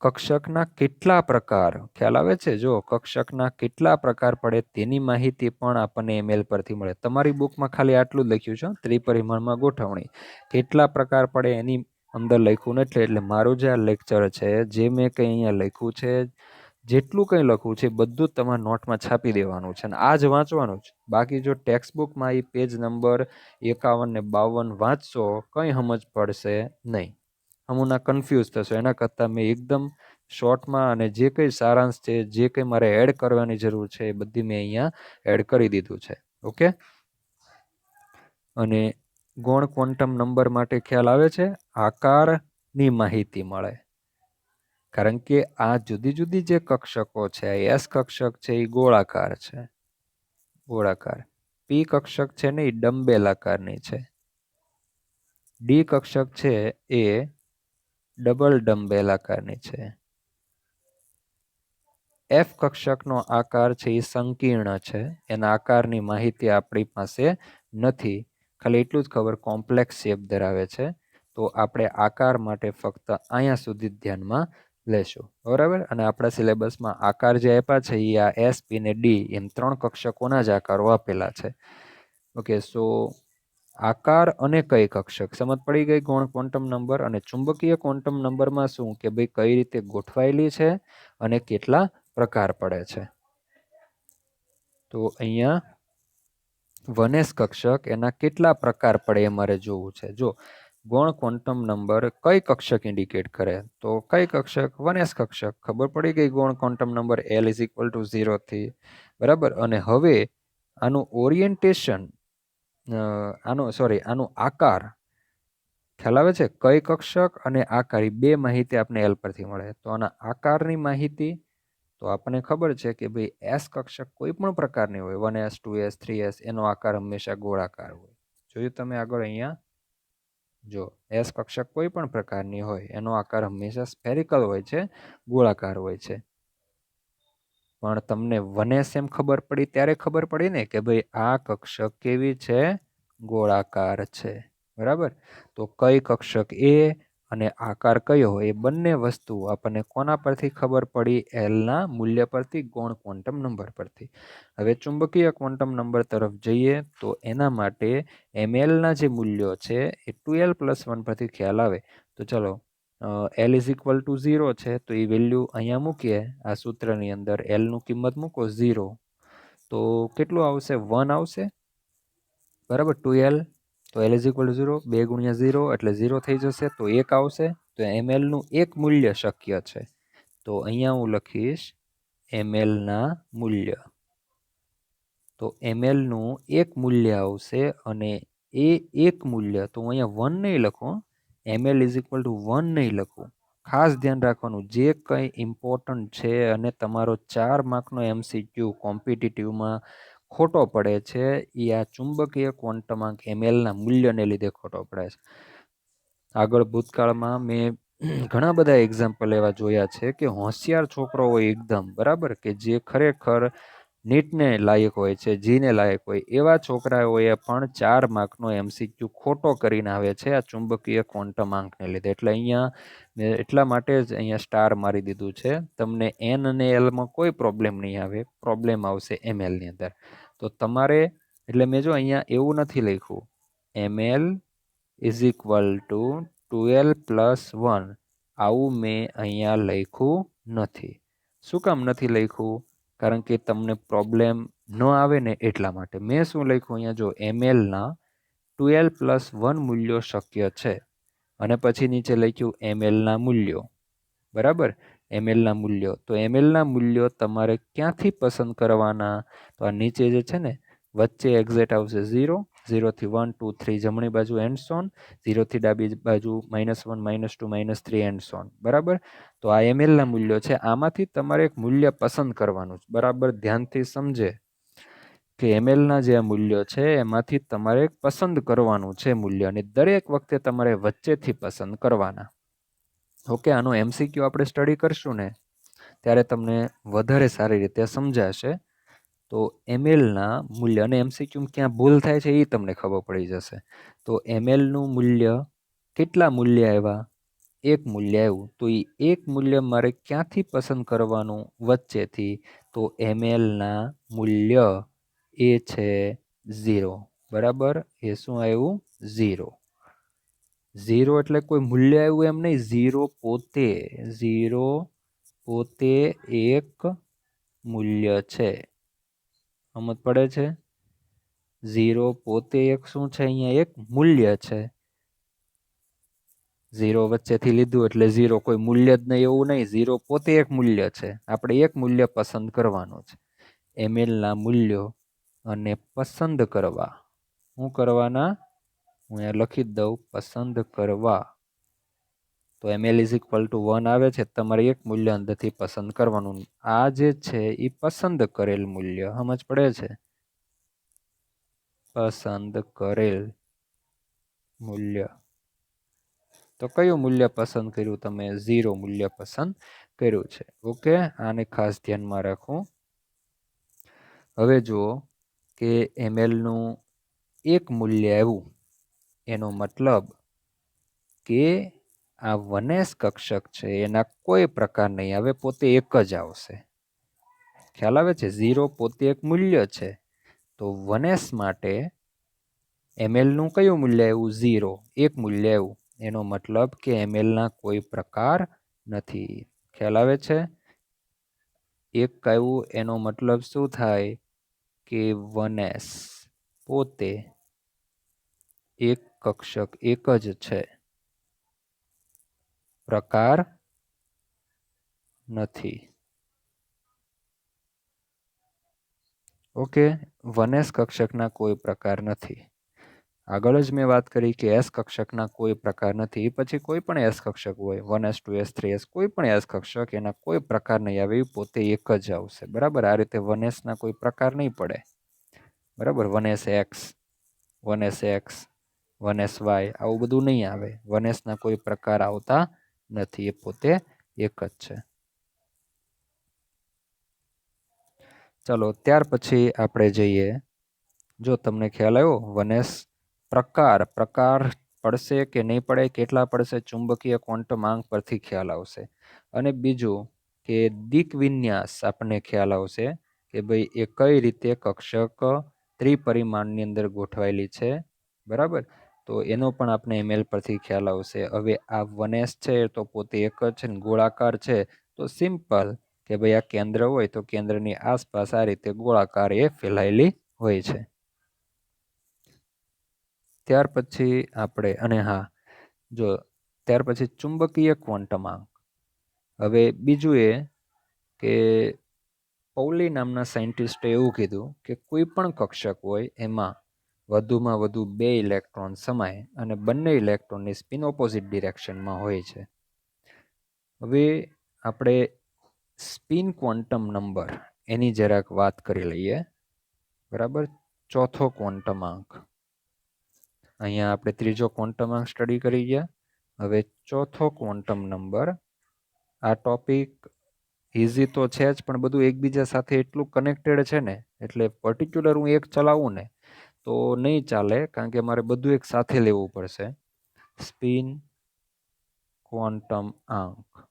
કક્ષકના કેટલા પ્રકાર, ખ્યાલ આવે છે? જો કક્ષકના કેટલા પ્રકાર પડે તેની માહિતી પણ આપણને ml પરથી મળે. તમારી બુકમાં ખાલી આટલું જ લખ્યું છે, ત્રિપરિમાણમાં ગોઠવણી. કેટલા પ્રકાર પડે એની અંદર લખ્યું નથી. એટલે મારું જે આ લેક્ચર છે, જે મેં કંઈ અહીંયા લખ્યું છે, જેટલું કંઈ લખવું છે બધું જ તમારા નોટમાં છાપી દેવાનું છે અને આ જ વાંચવાનું છે. બાકી જો ટેક્સ્ટબુકમાં એ પેજ નંબર 51 ને 52 વાંચશો, કંઈ સમજ પડશે નહીં. અમુના કન્ફ્યુઝ થશો. એના કરતાં મેં એકદમ શોર્ટમાં અને જે કંઈ સારાંશ છે, જે કંઈ મારે એડ કરવાની જરૂર છે એ બધી મેં અહીંયા એડ કરી દીધું છે. ઓકે. અને ગૌણ ક્વોન્ટમ નંબર માટે ખ્યાલ આવે છે, આકારની માહિતી મળે. કારણ કે આ જુદી જુદી જે કક્ષકો છે, એસ કક્ષક છે એ ગોળાકાર છે, ગોળાકાર. પી કક્ષક છે ને એ ડંબેલ આકારની છે. ડી કક્ષક છે એ ડબલ ડંબેલ આકારની છે. એફ કક્ષકનો આકાર છે એ સંકીર્ણ છે. એના આકારની માહિતી આપણી પાસે નથી. ખાલી એટલું જ ખબર કોમ્પ્લેક્સ શેપ ધરાવે છે. તો આપણે આકાર માટે ફક્ત અહીંયા સુધી ધ્યાનમાં લેશું, બરાબર. અને આપણા સિલેબસમાં આકાર જે આપ્યા છે એ આ એસ, પી ને ડી એમ 3 કક્ષકોના જ આકારો આપેલા છે. ઓકે. સો આકાર અને કઈ કક્ષક સમજ પડી ગઈ. ગૌણ ક્વોન્ટમ નંબર અને ચુંબકીય ક્વોન્ટમ નંબરમાં શું કે ભાઈ કઈ રીતે ગોઠવાયેલી છે અને કેટલા પ્રકાર પડે છે. તો અહીંયા 1s કક્ષક એના કેટલા પ્રકાર પડે એ મારે જોવું છે. જો ગૌણ ક્વોન્ટમ નંબર કઈ કક્ષક ઇન્ડિકેટ કરે? તો કઈ કક્ષક? 1s કક્ષક. ખબર પડી ગઈ ગૌણ ક્વોન્ટમ નંબર L = 0 થી, બરાબર. અને હવે આનું ઓરિએન્ટેશન, આનો આકાર ખ્યાલ આવે છે? કઈ કક્ષક અને આકાર, બે માહિતી આપણે L પરથી મળે. તો આના આકારની માહિતી તો આપણને ખબર છે કે ભાઈ S કક્ષક કોઈ પણ પ્રકારની હોય, 1s 2s 3s, એનો આકાર હંમેશા ગોળાકાર હોય. જોયું તમે આગળ અહીંયા? જો S કક્ષક કોઈ પણ પ્રકારની હોય, એનો આકાર હંમેશા સ્ફેરિકલ હોય છે, ગોળાકાર હોય છે. પણ તમને 1s એમ ખબર પડી ત્યારે ખબર પડી ને કે ભાઈ આ કક્ષક કેવી છે? ગોળાકાર છે, બરાબર. તો કઈ કક્ષક એ અને આકાર કયો, એ બંને વસ્તુ આપણને કોના પરથી ખબર પડી? L ના મૂલ્ય પરથી, ગૌણ ક્વોન્ટમ નંબર પરથી. હવે ચુંબકીય ક્વોન્ટમ નંબર તરફ જઈએ તો એના માટે ml ના જે મૂલ્યો છે એ 2l + 1 પરથી ખ્યાલ આવે. તો ચલો, L = 0 છે તો એ વેલ્યુ અહીંયા મૂકીએ. આ સૂત્રની અંદર L નું કિંમત મૂકો 0, તો કેટલું આવશે? 1 આવશે, બરાબર. 2l, તો L = 0, 2 × 0 એટલે 0 થઈ જશે, તો 1 આવશે. તો ml નું એક મૂલ્ય શક્ય છે. તો અહીંયા હું લખીશ ml ના મૂલ્ય. તો ml નું એક મૂલ્ય આવશે અને એ એક મૂલ્ય, તો હું અહીંયા 1 નહીં લખું, ml = 1 નહીં લખું. ખાસ ધ્યાન રાખવાનું, જે કંઈ ઇમ્પોર્ટન્ટ છે અને તમારો 4 માર્કનો MCQ કોમ્પિટિટિવમાં ખોટો પડે છે, એ આ ચુંબકીય ક્વોન્ટમાંક mlના મૂલ્યને લીધે ખોટો પડે છે. આગળ ભૂતકાળમાં મેં ઘણા બધા એક્ઝામ્પલ એવા જોયા છે કે હોશિયાર છોકરો હોય એકદમ, બરાબર, કે જે ખરેખર નીટને લાયક હોય છે, જીને લાયક હોય, એવા છોકરાઓએ પણ 4 માર્કનો MCQ ખોટો કરીને આવે છે આ ચુંબકીય ક્વોન્ટમાંકને લીધે. એટલે અહીંયા મેં એટલા માટે જ અહીંયા સ્ટાર મારી દીધું છે. તમને N અને Lમાં કોઈ પ્રોબ્લેમ નહીં આવે, પ્રોબ્લેમ આવશે mlની અંદર. તો તમારે, એટલે મેં જો અહીંયા એવું નથી લખ્યું ml = 2l + 1, આવું મેં અહીંયા લખ્યું નથી. શું કામ નથી લખ્યું? કારણ કે તમને પ્રોબ્લેમ ન આવે ને એટલા માટે. મેં શું લખ્યું અહીંયા? જો ml ના 2l + 1 મૂલ્યો શક્ય છે, અને પછી નીચે લખ્યું ml ના મૂલ્યો, બરાબર. ml ના મૂલ્યો, તો ml ના મૂલ્યો તમારે ક્યાંથી પસંદ કરવાના? તો આ નીચે જે છે ને, વચ્ચે એક્ઝેટ આવશે 0, 0 થી 1 2 3 જમણી બાજુ એન્ડ ઓન, 0 થી ડાબી બાજુ -1 -2 -3 એન્ડ ઓન, બરાબર. તો આ ml ના મૂલ્યો છે. આમાંથી તમારે એક મૂલ્ય પસંદ કરવાનું છે, બરાબર. ધ્યાનથી સમજે કે ml ના જે મૂલ્યો છે એમાંથી તમારે પસંદ કરવાનું છે મૂલ્ય, અને દરેક વખતે તમારે વચ્ચેથી પસંદ કરવાના. ઓકે, આનો MCQ આપણે સ્ટડી કરશું ને ત્યારે તમને વધારે સારી રીતે સમજાશે. તો ml ના મૂલ્ય, અને MCQ ક્યાં ભૂલ થાય છે એ તમને ખબર પડી જશે. તો ml નું મૂલ્ય, કેટલા મૂલ્ય આવ્યા? એક મૂલ્ય આવ્યું. તો એ એક મૂલ્ય મારે ક્યાંથી પસંદ કરવાનું? વચ્ચેથી. તો ml ના મૂલ્ય એ છે 0, બરાબર. એ શું આવ્યું? 0. 0 એટલે કોઈ મૂલ્ય આવ્યું એમ નહીં, 0 પોતે, 0 પોતે એક મૂલ્ય છે. સમજ પડે છે? 0 પોતે એક શું છે? અહીંયા એક મૂલ્ય છે. 0 વચ્ચેથી લીધું એટલે 0 કોઈ મૂલ્ય જ નહીં એવું નહીં, 0 પોતે એક મૂલ્ય છે. આપણે એક મૂલ્ય પસંદ કરવાનું છે. ml ના મૂલ્યો અને પસંદ કરવા, શું કરવાના? હું અહીંયા લખી જ દઉં, પસંદ કરવા. તો ml = 1 આવે છે, તમારે એક મૂલ્ય અંદરથી પસંદ કરવાનું. આ જે છે એ પસંદ કરેલ મૂલ્ય, સમજ પડે છે? પસંદ કરેલ મૂલ્ય. તો કયું મૂલ્ય પસંદ કર્યું તમે? 0 મૂલ્ય પસંદ કર્યું છે. ઓકે, આને ખાસ ધ્યાનમાં રાખવું. હવે જુઓ કે ml નું એક મૂલ્ય આવ્યું, એનો મતલબ કે આ 1s કક્ષક છે એના કોઈ પ્રકાર નહીં આવે, પોતે એક જ આવશે. ખ્યાલ આવે છે? 0 પોતે એક મૂલ્ય છે. તો 1s માટે ml નું કયું મૂલ્ય આવ્યું? 0, એક મૂલ્ય આવ્યું. એનો મતલબ કે ml ના કોઈ પ્રકાર નથી. ખ્યાલ આવે છે? એક આવ્યું એનો મતલબ શું થાય? કે 1s પોતે એક કક્ષક એક જ છે. પ્રકાર નથી. ઓકે, 1s કક્ષકના કોઈ પ્રકાર નથી. આગળ જ મેં વાત કરી કે એસ કક્ષકના કોઈ પ્રકાર નથી. પછી કોઈ પણ એસ કક્ષક હોય 1s 2s 3s કોઈ પણ એસ કક્ષક એના કોઈ પ્રકાર નહીં આવે, પોતે એક જ આવશે. બરાબર, આ રીતે 1s ના કોઈ પ્રકાર નહીં પડે. બરાબર, 1s x 1s x 1s y આવું બધું નહીં આવે. 1s ના કોઈ પ્રકાર આવતા નથી, એ પોતે એક જ છે. ચલો ત્યાર પછી આપણે જઈએ, જો તમને ખ્યાલ આવ્યો 1s પ્રકાર પડશે કે નહીં પડે, કેટલા પડશે, ચુંબકીય ક્વોન્ટમ આંક પરથી ખ્યાલ આવશે. અને બીજું કે દિક વિન્યાસ આપણને ખ્યાલ આવશે કે ભાઈ એ કઈ રીતે કક્ષક ત્રિપરિમાણની અંદર ગોઠવાયેલી છે. બરાબર, તો એનો પણ આપણે એમએલ પરથી ખ્યાલ આવશે. હવે આ 1s છે તો પોતે એક જ છે ને ગોળાકાર છે, તો સિમ્પલ કે ભાઈ આ કેન્દ્ર હોય તો કેન્દ્રની આસપાસ આ રીતે ગોળાકાર એ ફેલાયેલી હોય છે. ત્યાર પછી આપણે અને હા, જો ત્યાર પછી ચુંબકીય ક્વોન્ટમ આંક. હવે બીજું એ કે પૌલી નામના સાયન્ટિસ્ટે એવું કીધું કે કોઈ પણ કક્ષક હોય એમાં વધુમાં વધુ 2 ઇલેક્ટ્રોન સમાય અને બંને ઇલેક્ટ્રોનની સ્પિન ઓપોઝિટ ડિરેક્શનમાં હોય છે. હવે આપણે સ્પિન ક્વોન્ટમ નંબર એની જરાક વાત કરી લઈએ. બરાબર, ચોથો ક્વોન્ટમ આંક. અહીંયા આપણે ત્રીજો ક્વોન્ટમ આંક સ્ટડી કરી ગયા. હવે ચોથો ક્વોન્ટમ નંબર. આ ટોપિક ઇઝી તો છે જ, પણ બધું એકબીજા સાથે એટલું કનેક્ટેડ છે ને, એટલે પર્ટિક્યુલર હું એક ચલાવું ને તો નહીં ચાલે, કારણ કે મારે બધું એક સાથે લેવું પડશે. સ્પિન ક્વોન્ટમ આંક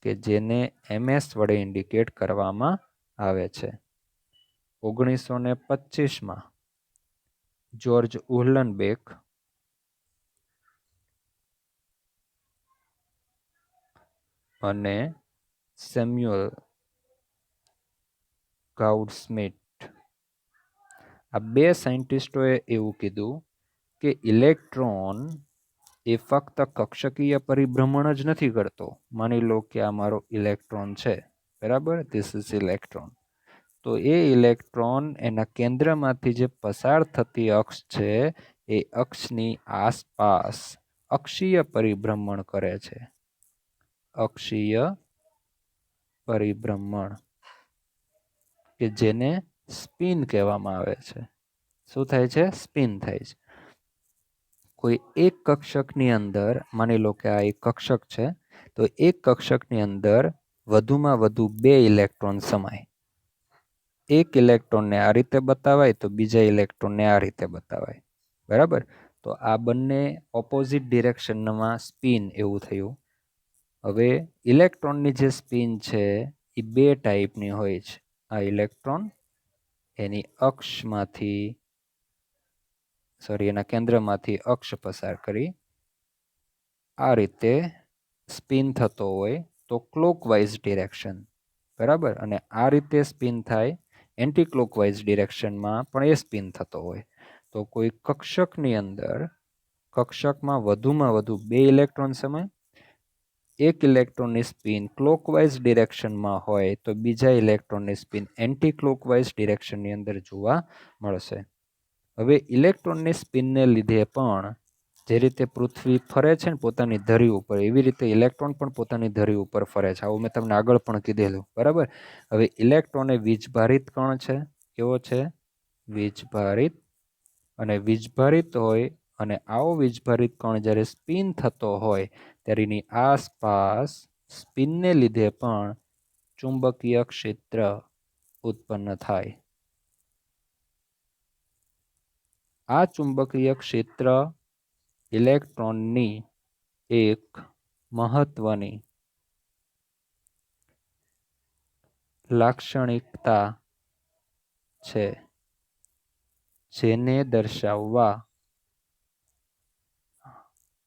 કે જેને ms વડે ઇન્ડિકેટ કરવામાં આવે છે. 1925માં જ્યોર્જ ઉહલનબેક અને સેમ્યુઅલ ગાઉડસ્મિટ આ બે સાયન્ટિસ્ટોએ એવું કીધું કે ઇલેક્ટ્રોન એ ફક્ત કક્ષકીય પરિભ્રમણ જ નથી કરતો. માની લો કે આ મારો ઇલેક્ટ્રોન છે, બરાબર, ધીસ ઇઝ ઇલેક્ટ્રોન. તો એ ઇલેક્ટ્રોન એના કેન્દ્રમાંથી જે પસાર થતી અક્ષ છે એ અક્ષની આસપાસ અક્ષીય પરિભ્રમણ કરે છે. અક્ષીય પરિભ્રમણ કે જેને સ્પિન કહેવામાં આવે છે. શું થાય છે? સ્પિન થાય છે. કોઈ એક કક્ષકની અંદર માની લો કે આ એક કક્ષક છે, તો એક કક્ષકની અંદર વધુમાં વધુ 2 ઇલેક્ટ્રોન સમાય. એક ઇલેક્ટ્રોનને આ રીતે બતાવાય તો બીજા ઇલેક્ટ્રોનને આ રીતે બતાવાય. બરાબર, તો આ બંને ઓપોઝિટ ડિરેક્શનમાં સ્પિન એવું થયું. હવે ઇલેક્ટ્રોનની જે સ્પિન છે એ 2 ટાઈપની હોય છે. આ ઇલેક્ટ્રોન એની એના કેન્દ્રમાંથી અક્ષ પસાર કરી આ રીતે સ્પિન થતો હોય તો ક્લોકવાઇઝ ડિરેક્શન. બરાબર, અને આ રીતે સ્પિન થાય એન્ટી ક્લોકવાઇઝ ડિરેક્શનમાં પણ એ સ્પિન થતો હોય. તો કોઈ કક્ષકની અંદર કક્ષકમાં વધુમાં વધુ 2 ઇલેક્ટ્રોન સમાય. એક ઇલેક્ટ્રોનની સ્પિન ક્લોકવાઇઝ ડિરેક્શનમાં હોય તો બીજા ઇલેક્ટ્રોનની સ્પિન એન્ટી ક્લોકવાઇઝ ડિરેક્શનની અંદર જોવા મળશે. હવે ઇલેક્ટ્રોનની સ્પિનને લીધે પણ જે રીતે પૃથ્વી ફરે છે ને પોતાની ધરી ઉપર, એવી રીતે ઇલેક્ટ્રોન પણ પોતાની ધરી ઉપર ફરે છે. આવું મેં તમને આગળ પણ કીધેલું. બરાબર, હવે ઇલેક્ટ્રોન એ વીજભારિત કણ છે. કેવો છે? વીજભારિત. અને વીજભારિત હોય અને આવો વીજભારિત કણ જ્યારે સ્પિન થતો હોય ત્યારે એની આસપાસ સ્પિનને લીધે પણ ચુંબકીય ક્ષેત્ર ઉત્પન્ન થાય. આ ચુંબકીય ક્ષેત્ર ઇલેક્ટ્રોનની એક મહત્વની લાક્ષણિકતા છે, જેને દર્શાવવા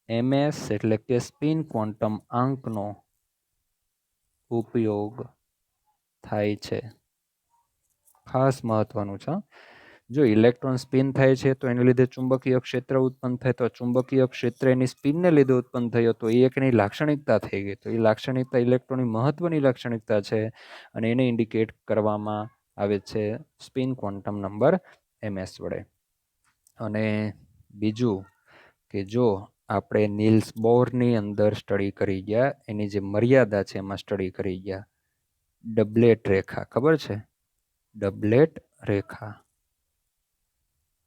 ms એટલે કે સ્પિન ક્વોન્ટમ આંકનો ઉપયોગ થાય છે. ખાસ મહત્વનું છે. જો ઇલેક્ટ્રોન સ્પિન થાય છે તો એને લીધે ચુંબકીય ક્ષેત્ર ઉત્પન્ન થાય, તો ચુંબકીય ક્ષેત્ર એની સ્પિનને લીધે ઉત્પન્ન થયો, તો એ એક એની લાક્ષણિકતા થઈ ગઈ. તો એ લાક્ષણિકતા ઇલેક્ટ્રોનની મહત્વની લાક્ષણિકતા છે અને એને ઇન્ડિકેટ કરવામાં આવે છે સ્પિન ક્વોન્ટમ નંબર ms વડે. અને બીજું કે જો આપણે નીલ્સ બોરની અંદર સ્ટડી કરી ગયા, એની જે મર્યાદા છે એમાં સ્ટડી કરી ગયા, ડબલેટ રેખા ખબર છે? ડબલેટ રેખા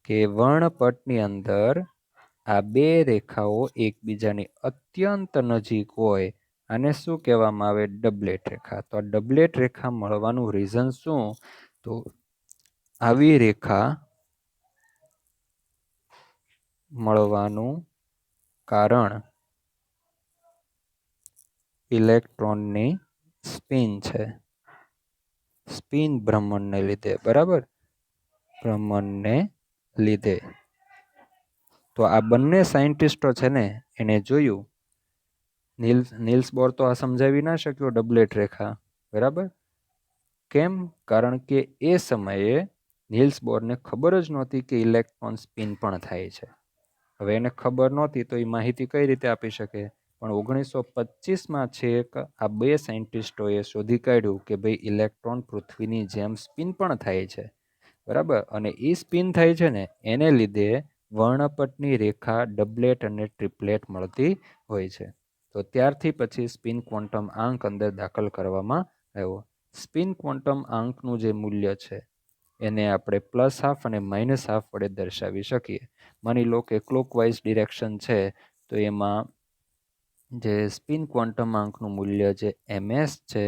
કે વર્ણપટની અંદર આ બે રેખાઓ એકબીજાની અત્યંત નજીક હોય, આને શું કહેવામાં આવે? ડબલેટ રેખા. તો આ ડબલેટ રેખા મળવાનું રીઝન શું? તો આવી રેખા મળવાનું કારણ ઇલેક્ટ્રોનની સ્પિન છે, સ્પિન ભ્રમણને લીધે, બરાબર? ભ્રમણને લીધે. તો આ બંને સાયન્ટિસ્ટો છે ને એને જોયું. નીલ્સ બોર તો આ સમજાવી ના શક્યો ડબલેટ રેખા, બરાબર? કેમ? કારણ કે એ સમયે નીલ્સ બોરને ખબર જ નહોતી કે ઇલેક્ટ્રોન સ્પિન પણ થાય છે. હવે એને ખબર નહોતી તો એ માહિતી કઈ રીતે આપી શકે? પણ 1925માં છેક આ બે સાયન્ટિસ્ટોએ શોધી કાઢ્યું કે ભાઈ ઇલેક્ટ્રોન પૃથ્વીની જેમ સ્પિન પણ થાય છે, બરાબર? અને એ સ્પિન થાય છે ને એને લીધે વર્ણપટની રેખા ડબલેટ અને ટ્રિપલેટ મળતી હોય છે. તો ત્યારથી પછી સ્પિન ક્વોન્ટમ આંક અંદર દાખલ કરવામાં આવ્યો. સ્પિન ક્વોન્ટમ આંકનું જે મૂલ્ય છે એને આપણે +½ અને -½ વડે દર્શાવી શકીએ. માની લો કે ક્લોકવાઇઝ ડિરેક્શન છે તો એમાં જે સ્પિન ક્વોન્ટમ આંકનું મૂલ્ય જે ms છે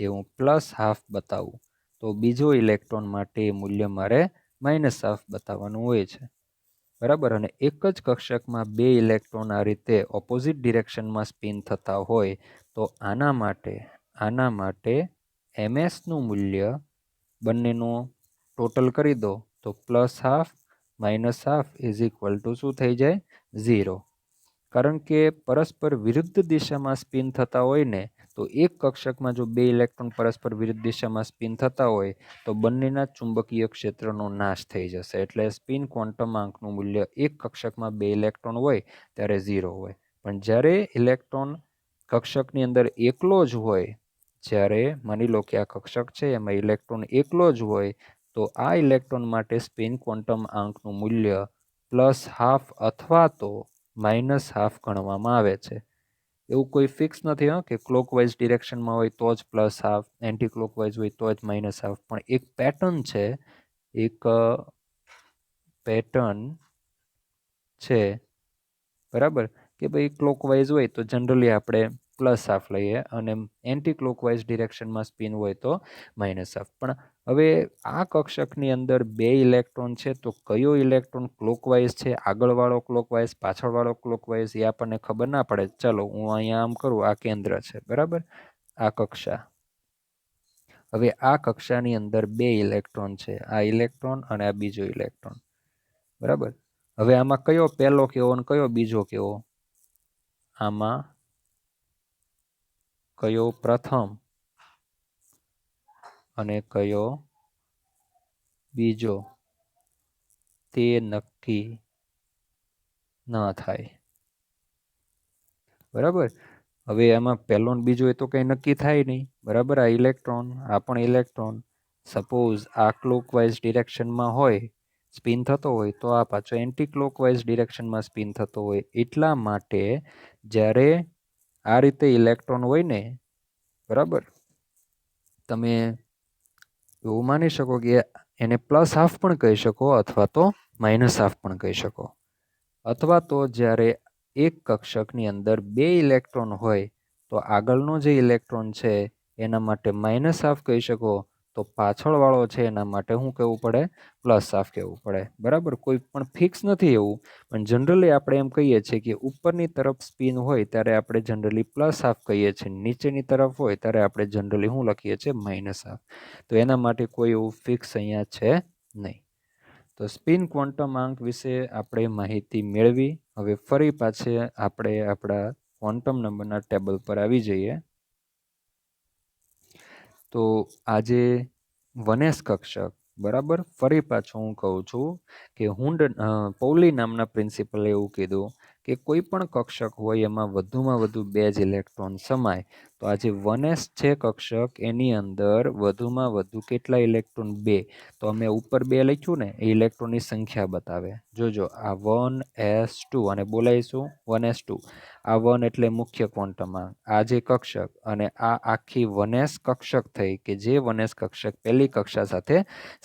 એ હું +½ બતાવું, તો બીજો ઇલેક્ટ્રોન માટે એ મૂલ્ય મારે -½ બતાવવાનું હોય છે, બરાબર? અને એક જ કક્ષકમાં બે ઇલેક્ટ્રોન આ રીતે ઓપોઝિટ ડિરેક્શનમાં સ્પિન થતા હોય તો આના માટે ms નું મૂલ્ય બંનેનું ટોટલ કરી દો તો +½ -½ શું થઈ જાય? 0. કારણ કે પરસ્પર વિરુદ્ધ દિશામાં સ્પિન થતા હોય ને, તો એક કક્ષકમાં જો બે ઇલેક્ટ્રોન પરસ્પર વિરુદ્ધ દિશામાં સ્પિન થતા હોય તો બંનેના ચુંબકીય ક્ષેત્રનો નાશ થઈ જશે. એટલે સ્પિન ક્વોન્ટમ આંકનું મૂલ્ય એક કક્ષકમાં બે ઇલેક્ટ્રોન હોય ત્યારે 0 હોય. પણ જ્યારે ઇલેક્ટ્રોન કક્ષકની અંદર એકલો જ હોય, જ્યારે માની લો કે આ કક્ષક છે એમાં ઇલેક્ટ્રોન એકલો જ હોય, તો આ ઇલેક્ટ્રોન માટે સ્પિન ક્વોન્ટમ આંકનું મૂલ્ય +½ અથવા તો -½ ગણવામાં આવે છે. એવું કોઈ ફિક્સ નથી કે ક્લોકવાઇઝ ડિરેક્શનમાં હોય તો જ +½ એન્ટી ક્લોકવાઇઝ હોય તો જ -½ પણ એક પેટર્ન છે, એક પેટર્ન છે, બરાબર? કે ભાઈ ક્લોકવાઇઝ હોય તો જનરલી આપણે +½ લઈએ અને એન્ટી ક્લોકવાઇઝ ડિરેક્શનમાં સ્પિન હોય તો -½ પણ હવે આ કક્ષકની અંદર બે ઇલેક્ટ્રોન છે તો કયો ઇલેક્ટ્રોન ક્લોકવાઇઝ છે, આગળવાળો ક્લોકવાઇઝ, પાછળવાળો ક્લોકવાઇઝ, એ આપણને ખબર ના પડે. ચાલો હું અહીંયા આમ કરું, આ કેન્દ્ર છે, બરાબર? આ કક્ષા. હવે આ કક્ષાની અંદર બે ઇલેક્ટ્રોન છે, આ ઇલેક્ટ્રોન અને આ બીજો ઇલેક્ટ્રોન, બરાબર? હવે આમાં કયો પહેલો કેવો અને કયો બીજો કેવો? આમાં કયો પ્રથમ અને કયો બીજો તે નક્કી ન થાય, બરાબર? હવે આમાં પહેલો ને બીજો એ તો કંઈ નક્કી થાય નહીં, બરાબર? આ ઇલેક્ટ્રોન, આ પણ ઇલેક્ટ્રોન. સપોઝ આ ક્લોકવાઇઝ ડિરેક્શનમાં હોય, સ્પિન થતો હોય, તો આ પાછો એન્ટી ક્લોકવાઇઝ ડિરેક્શનમાં સ્પિન થતો હોય. એટલા માટે જ્યારે આ રીતે ઇલેક્ટ્રોન હોય ને, બરાબર, તમે એવું માની શકો કે એને +½ પણ કહી શકો અથવા તો -½ પણ કહી શકો. અથવા તો જ્યારે એક કક્ષકની અંદર બે ઇલેક્ટ્રોન હોય તો આગળનો જે ઇલેક્ટ્રોન છે એના માટે -½ કહી શકો, તો પાછળવાળો છે એના માટે શું કહેવું પડે? +½ કહેવું પડે, બરાબર? કોઈ પણ ફિક્સ નથી એવું, પણ જનરલી આપણે એમ કહીએ છીએ કે ઉપરની તરફ સ્પિન હોય ત્યારે આપણે જનરલી +½ કહીએ છીએ, નીચેની તરફ હોય ત્યારે આપણે જનરલી શું લખીએ છીએ? -½ તો એના માટે કોઈ એવું ફિક્સ અહીંયા છે નહીં. તો સ્પિન ક્વોન્ટમ આંક વિશે આપણે માહિતી મેળવી. હવે ફરી પાછે આપણે આપણા ક્વોન્ટમ નંબરના ટેબલ પર આવી જઈએ. તો આજે 1s કક્ષક બરાબર. ફરી પાછું હું કહું છું કે પૌલી નામના પ્રિન્સિપલે એવું કીધું કે કોઈ પણ કક્ષક હોય એમાં વધુમાં વધુ 2 જ ઇલેક્ટ્રોન સમાય. તો આ જે 1s છે કક્ષક એની અંદર વધુમાં વધુ કેટલા ઇલેક્ટ્રોન? 2. તો અમે ઉપર 2 લખ્યું ને એ ઇલેક્ટ્રોનની સંખ્યા બતાવે. જોજો આ 1s2 અને બોલાવીશું 1s2. આ 1 એટલે મુખ્ય ક્વોન્ટમમાં આ જે કક્ષક અને આ આખી 1s કક્ષક થઈ કે જે 1s કક્ષક પહેલી કક્ષા સાથે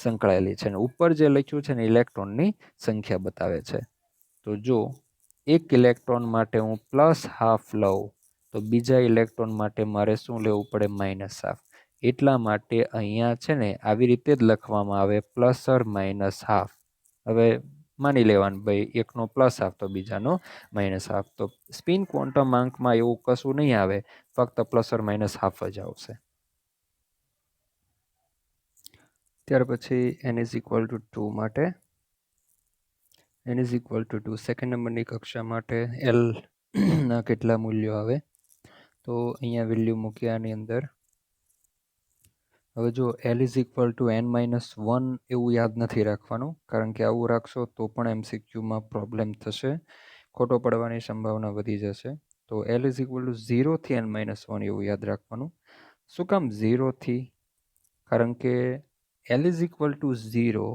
સંકળાયેલી છે અને ઉપર જે લખ્યું છે ને ઇલેક્ટ્રોનની સંખ્યા બતાવે છે. તો જો એક ઇલેક્ટ્રોન માટે હું +½ લઉં તો બીજા ઇલેક્ટ્રોન માટે મારે શું લેવું પડે? -½ એટલા માટે અહીંયા છે ને આવી રીતે જ લખવામાં આવે +or -½ હવે માની લેવાનું ભાઈ એકનો +½ તો બીજાનો -½ તો સ્પિન ક્વોન્ટમાંકમાં એવું કશું નહીં આવે, ફક્ત +or -½ જ આવશે. ત્યાર પછી n=2 માટે n=2 સેકન્ડ નંબરની કક્ષા માટે L ના કેટલા મૂલ્યો આવે? તો અહીંયા વેલ્યુ મૂક્યા આની અંદર. હવે જો L=n-1 એવું યાદ નથી રાખવાનું, કારણ કે આવું રાખશો તો પણ MCQમાં પ્રોબ્લેમ થશે, ખોટો પડવાની સંભાવના વધી જશે. તો L=0 થી n-1 એવું યાદ રાખવાનું. શું કામ 0 થી? કારણ કે L=0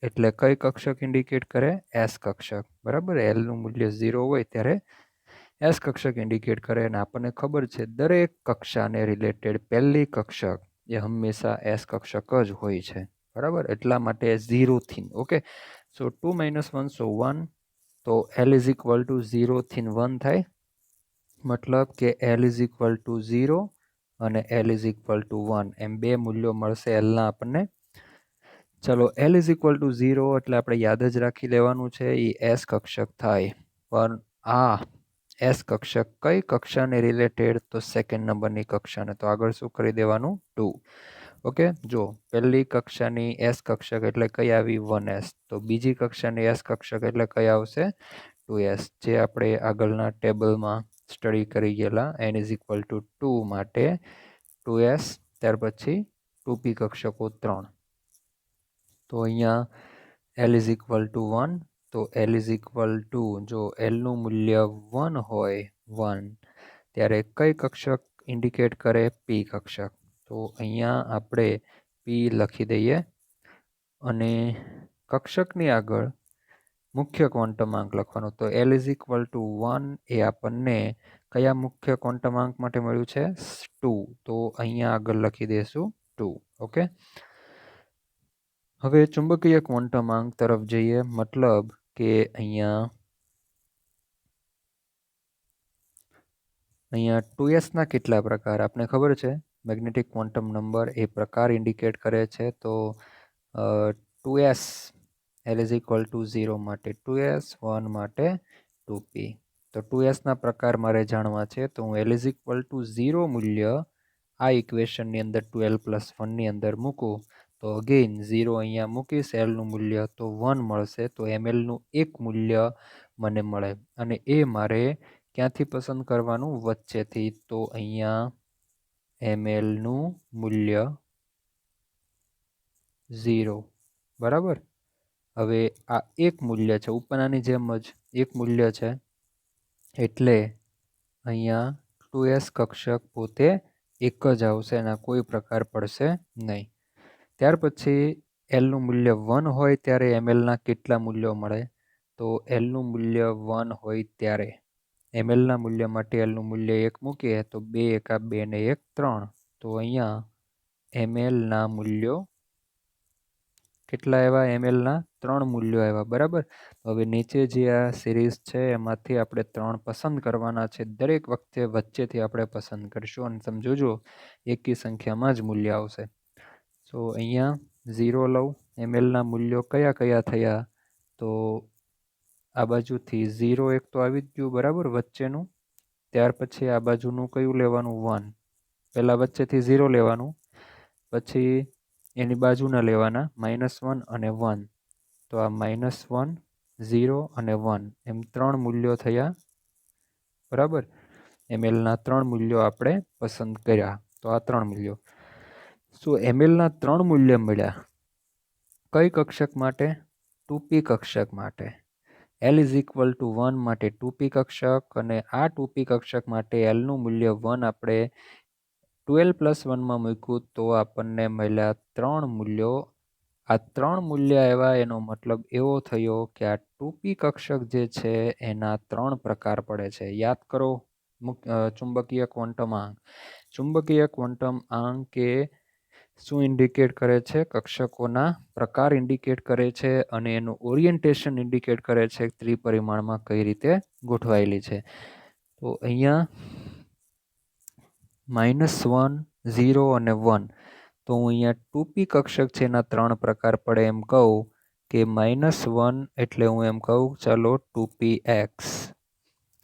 એટલે કઈ કક્ષક ઇન્ડિકેટ કરે? S કક્ષક. બરાબર. Lનું મૂલ્ય 0 હોય ત્યારે S કક્ષક ઇન્ડિકેટ કરે અને આપણને ખબર છે દરેક કક્ષાને રિલેટેડ પહેલી કક્ષક એ હંમેશા S કક્ષક જ હોય છે. બરાબર. એટલા માટે 0 થી. ઓકે. સો 2 - 1 સો 1. તો L=0 થી 1 થાય. મતલબ કે L=0 અને L=1 એમ બે મૂલ્યો મળશે Lના આપણને. ચલો L=0 એટલે આપણે યાદ જ રાખી લેવાનું છે એ S કક્ષક થાય. પણ આ S કક્ષક કઈ કક્ષાને રિલેટેડ? તો સેકન્ડ નંબરની કક્ષાને. તો આગળ શું કરી દેવાનું? 2. ઓકે. જો પહેલી કક્ષાની S કક્ષક એટલે કઈ આવી? 1s. તો બીજી કક્ષાની S કક્ષક એટલે કઈ આવશે? 2s. જે આપણે આગળના ટેબલમાં સ્ટડી કરી ગયેલા n=2 માટે 2s. ત્યાર પછી 2p કક્ષકો 3. તો અહીંયા L=1. તો L= જો Lનું મૂલ્ય 1 હોય 1 ત્યારે કઈ કક્ષક ઇન્ડિકેટ કરે? P કક્ષક. તો અહીંયા આપણે P લખી દઈએ અને કક્ષકની આગળ મુખ્ય ક્વોન્ટમાંક લખવાનો. તો L=1 એ આપણને કયા મુખ્ય ક્વોન્ટમાંક માટે મળ્યું છે? 2. તો અહીંયા આગળ લખી દઈશું 2. ઓકે. હવે ચુંબકીય ક્વોન્ટમાંક તરફ જઈએ. મતલબ કે અહીંયા 2s ના કેટલા પ્રકાર? આપણે ખબર છે મેગ્નેટિક ક્વોન્ટમ નંબર એ પ્રકાર ઇન્ડિકેટ કરે છે. તો 2s L=0 માટે 2s, 1 માટે 2p. તો 2s ના પ્રકાર મારે જાણવા છે. તો હું L=0 મૂલ્ય આ ઇક્વેશનની અંદર 2l+1 અંદર મૂકું તો અગેઇન 0 અહીંયા મૂકીશ. Lનું મૂલ્ય તો 1 મળશે. તો mlનું એક મૂલ્ય મને મળે અને એ મારે ક્યાંથી પસંદ કરવાનું? વચ્ચેથી. તો અહીંયા mlનું મૂલ્ય 0. બરાબર. હવે આ એક મૂલ્ય છે, ઉપરનાની જેમ જ એક મૂલ્ય છે એટલે અહીંયા 2s કક્ષક પોતે એક જ આવશે, એના કોઈ પ્રકાર પડશે નહીં. ત્યાર પછી Lનું મૂલ્ય 1 હોય ત્યારે mlના કેટલા મૂલ્યો મળે? તો Lનું મૂલ્ય 1 હોય ત્યારે mlના મૂલ્ય માટે Lનું મૂલ્ય 1 મૂકીએ તો 2 × 2 ને 1 3. તો અહીંયા mlના મૂલ્યો કેટલા આવ્યા? mlના 3 મૂલ્યો આવ્યા. બરાબર. હવે નીચે જે આ સિરીઝ છે એમાંથી આપણે 3 પસંદ કરવાના છે. દરેક વખતે વચ્ચેથી આપણે પસંદ કરીશું અને તમે જોજો એકી સંખ્યામાં જ મૂલ્ય આવશે. તો અહીંયા 0 લઉં. mlના મૂલ્યો કયા કયા થયા? તો આ બાજુથી 0 એક તો આવી જ ગયું. બરાબર. વચ્ચેનું. ત્યાર પછી આ બાજુનું કયું લેવાનું? 1. પહેલાં વચ્ચેથી 0 લેવાનું, પછી એની બાજુના લેવાના -1 અને 1. તો આ -1, 0 અને 1 એમ 3 મૂલ્યો થયા. બરાબર. mlના 3 મૂલ્યો આપણે પસંદ કર્યા. તો આ 3 મૂલ્યો. શું mlના 3 મૂલ્ય મળ્યા કઈ કક્ષક માટે? 2p કક્ષક માટે. L ઇઝ ઇક્વલ ટુ 1 માટે 2p કક્ષક, અને આ 2p કક્ષક માટે L નું મૂલ્ય 1 આપણે 12 પ્લસ 1માં મૂક્યું તો આપણને મળ્યા 3 મૂલ્યો. આ 3 મૂલ્ય આવ્યા એનો મતલબ એવો થયો કે આ 2p કક્ષક જે છે એના 3 પ્રકાર પડે છે. યાદ કરો ચુંબકીય ક્વોન્ટમ આંક. ચુંબકીય ક્વોન્ટમ આંક એ શું ઇન્ડિકેટ કરે છે? કક્ષકોના પ્રકાર ઇન્ડિકેટ કરે છે, અને એનું ઓરિએન્ટેશન ઇન્ડિકેટ કરે છે ત્રિપરિમાણમાં કઈ રીતે ગોઠવાયેલી છે. તો અહીંયા -1, 0 અને 1. તો હું અહીંયા 2p કક્ષક છે એના 3 પ્રકાર પડે એમ કહું કે -1 એટલે હું એમ કહું ચાલો 2px,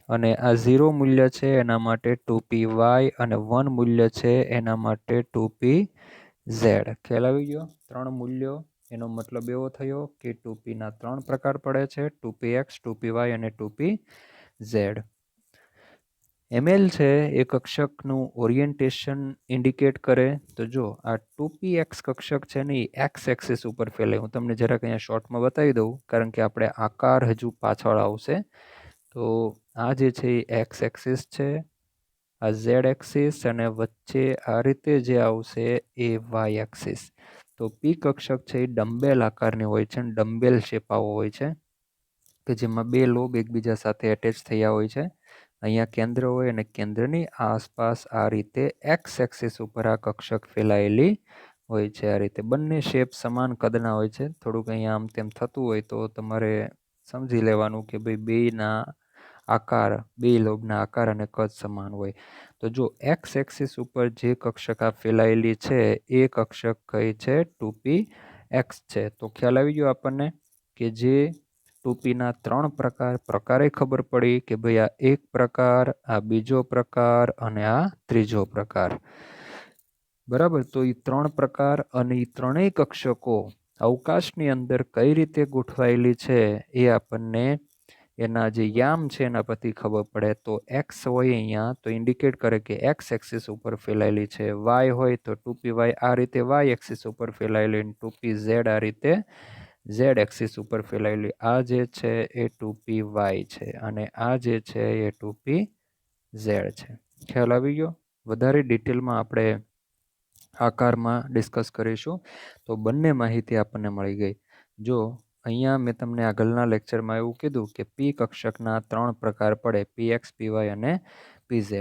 અને આ 0 મૂલ્ય છે એના માટે 2py, અને 1 મૂલ્ય છે એના માટે 2pz. ખ્યાલ આવી ગયો? 3 મૂલ્યો એનો મતલબ એવો થયો કે 2p ના 3 પ્રકાર પડે છે, 2px, 2py અને 2pz. ml છે એ કક્ષકનું ઓરિએન્ટેશન ઇન્ડિકેટ કરે. તો જો આ 2px કક્ષક છે ને એ એક્સ એક્સિસ ઉપર ફેલાય. હું તમને જરાક અહીંયા શોર્ટમાં બતાવી દઉં, કારણ કે આપણે આકાર હજુ પાછળ આવશે. તો આ જે છે એ એક્સ એક્સિસ છે, આ ઝેડ એક્સિસ, અને વચ્ચે આ રીતે જે આવશે એ વાય એક્સિસ. તો પી કક્ષક છે એ ડમ્બેલ આકારની હોય છે, ડમ્બેલ શેપ આવો હોય છે કે જેમાં બે લોબ એકબીજા સાથે એટેચ થયા હોય છે. અહીંયા કેન્દ્ર હોય અને કેન્દ્રની આસપાસ આ રીતે એક્સ એક્સિસ ઉપર આ કક્ષક ફેલાયેલી હોય છે. આ રીતે બંને શેપ સમાન કદના હોય છે. થોડુંક અહીંયા આમ તેમ થતું હોય તો તમારે સમજી લેવાનું કે ભાઈ બેના આકાર, બે લોબના આકાર અને કદ સમાન હોય. તો જો એક્સ એક્સિસ ઉપર જે કક્ષક આ ફેલાયેલી છે એ કક્ષક કઈ છે? 2px છે. તો ખ્યાલ આવી ગયો આપણને કે જે 2p ના 3 પ્રકારે ખબર પડી કે ભાઈ આ એક પ્રકાર, આ બીજો પ્રકાર અને આ ત્રીજો પ્રકાર. બરાબર. તો એ 3 પ્રકાર અને એ ત્રણેય કક્ષકો અવકાશની અંદર કઈ રીતે ગોઠવાયેલી છે એ આપણને એના જે યામ છે એના પરથી ખબર પડે. તો એક્સ હોય અહીંયા તો ઇન્ડિકેટ કરે કે એક્સ એક્સિસ ઉપર ફેલાયેલી છે. વાય હોય તો 2py આ રીતે વાય એક્સિસ ઉપર ફેલાયેલી, 2pz આ રીતે ઝેડ એક્સિસ ઉપર ફેલાયેલી. આ જે છે એ 2py છે, અને આ જે છે એ 2pz છે. ખ્યાલ આવી ગયો? વધારે ડિટેલમાં આપણે આકારમાં ડિસ્કસ કરીશું. તો બંને માહિતી આપણને મળી ગઈ. જો અહીંયા મેં તમને આગળના લેક્ચરમાં એવું કીધું કે પી કક્ષકના 3 પ્રકાર પડે, px, py અને pz.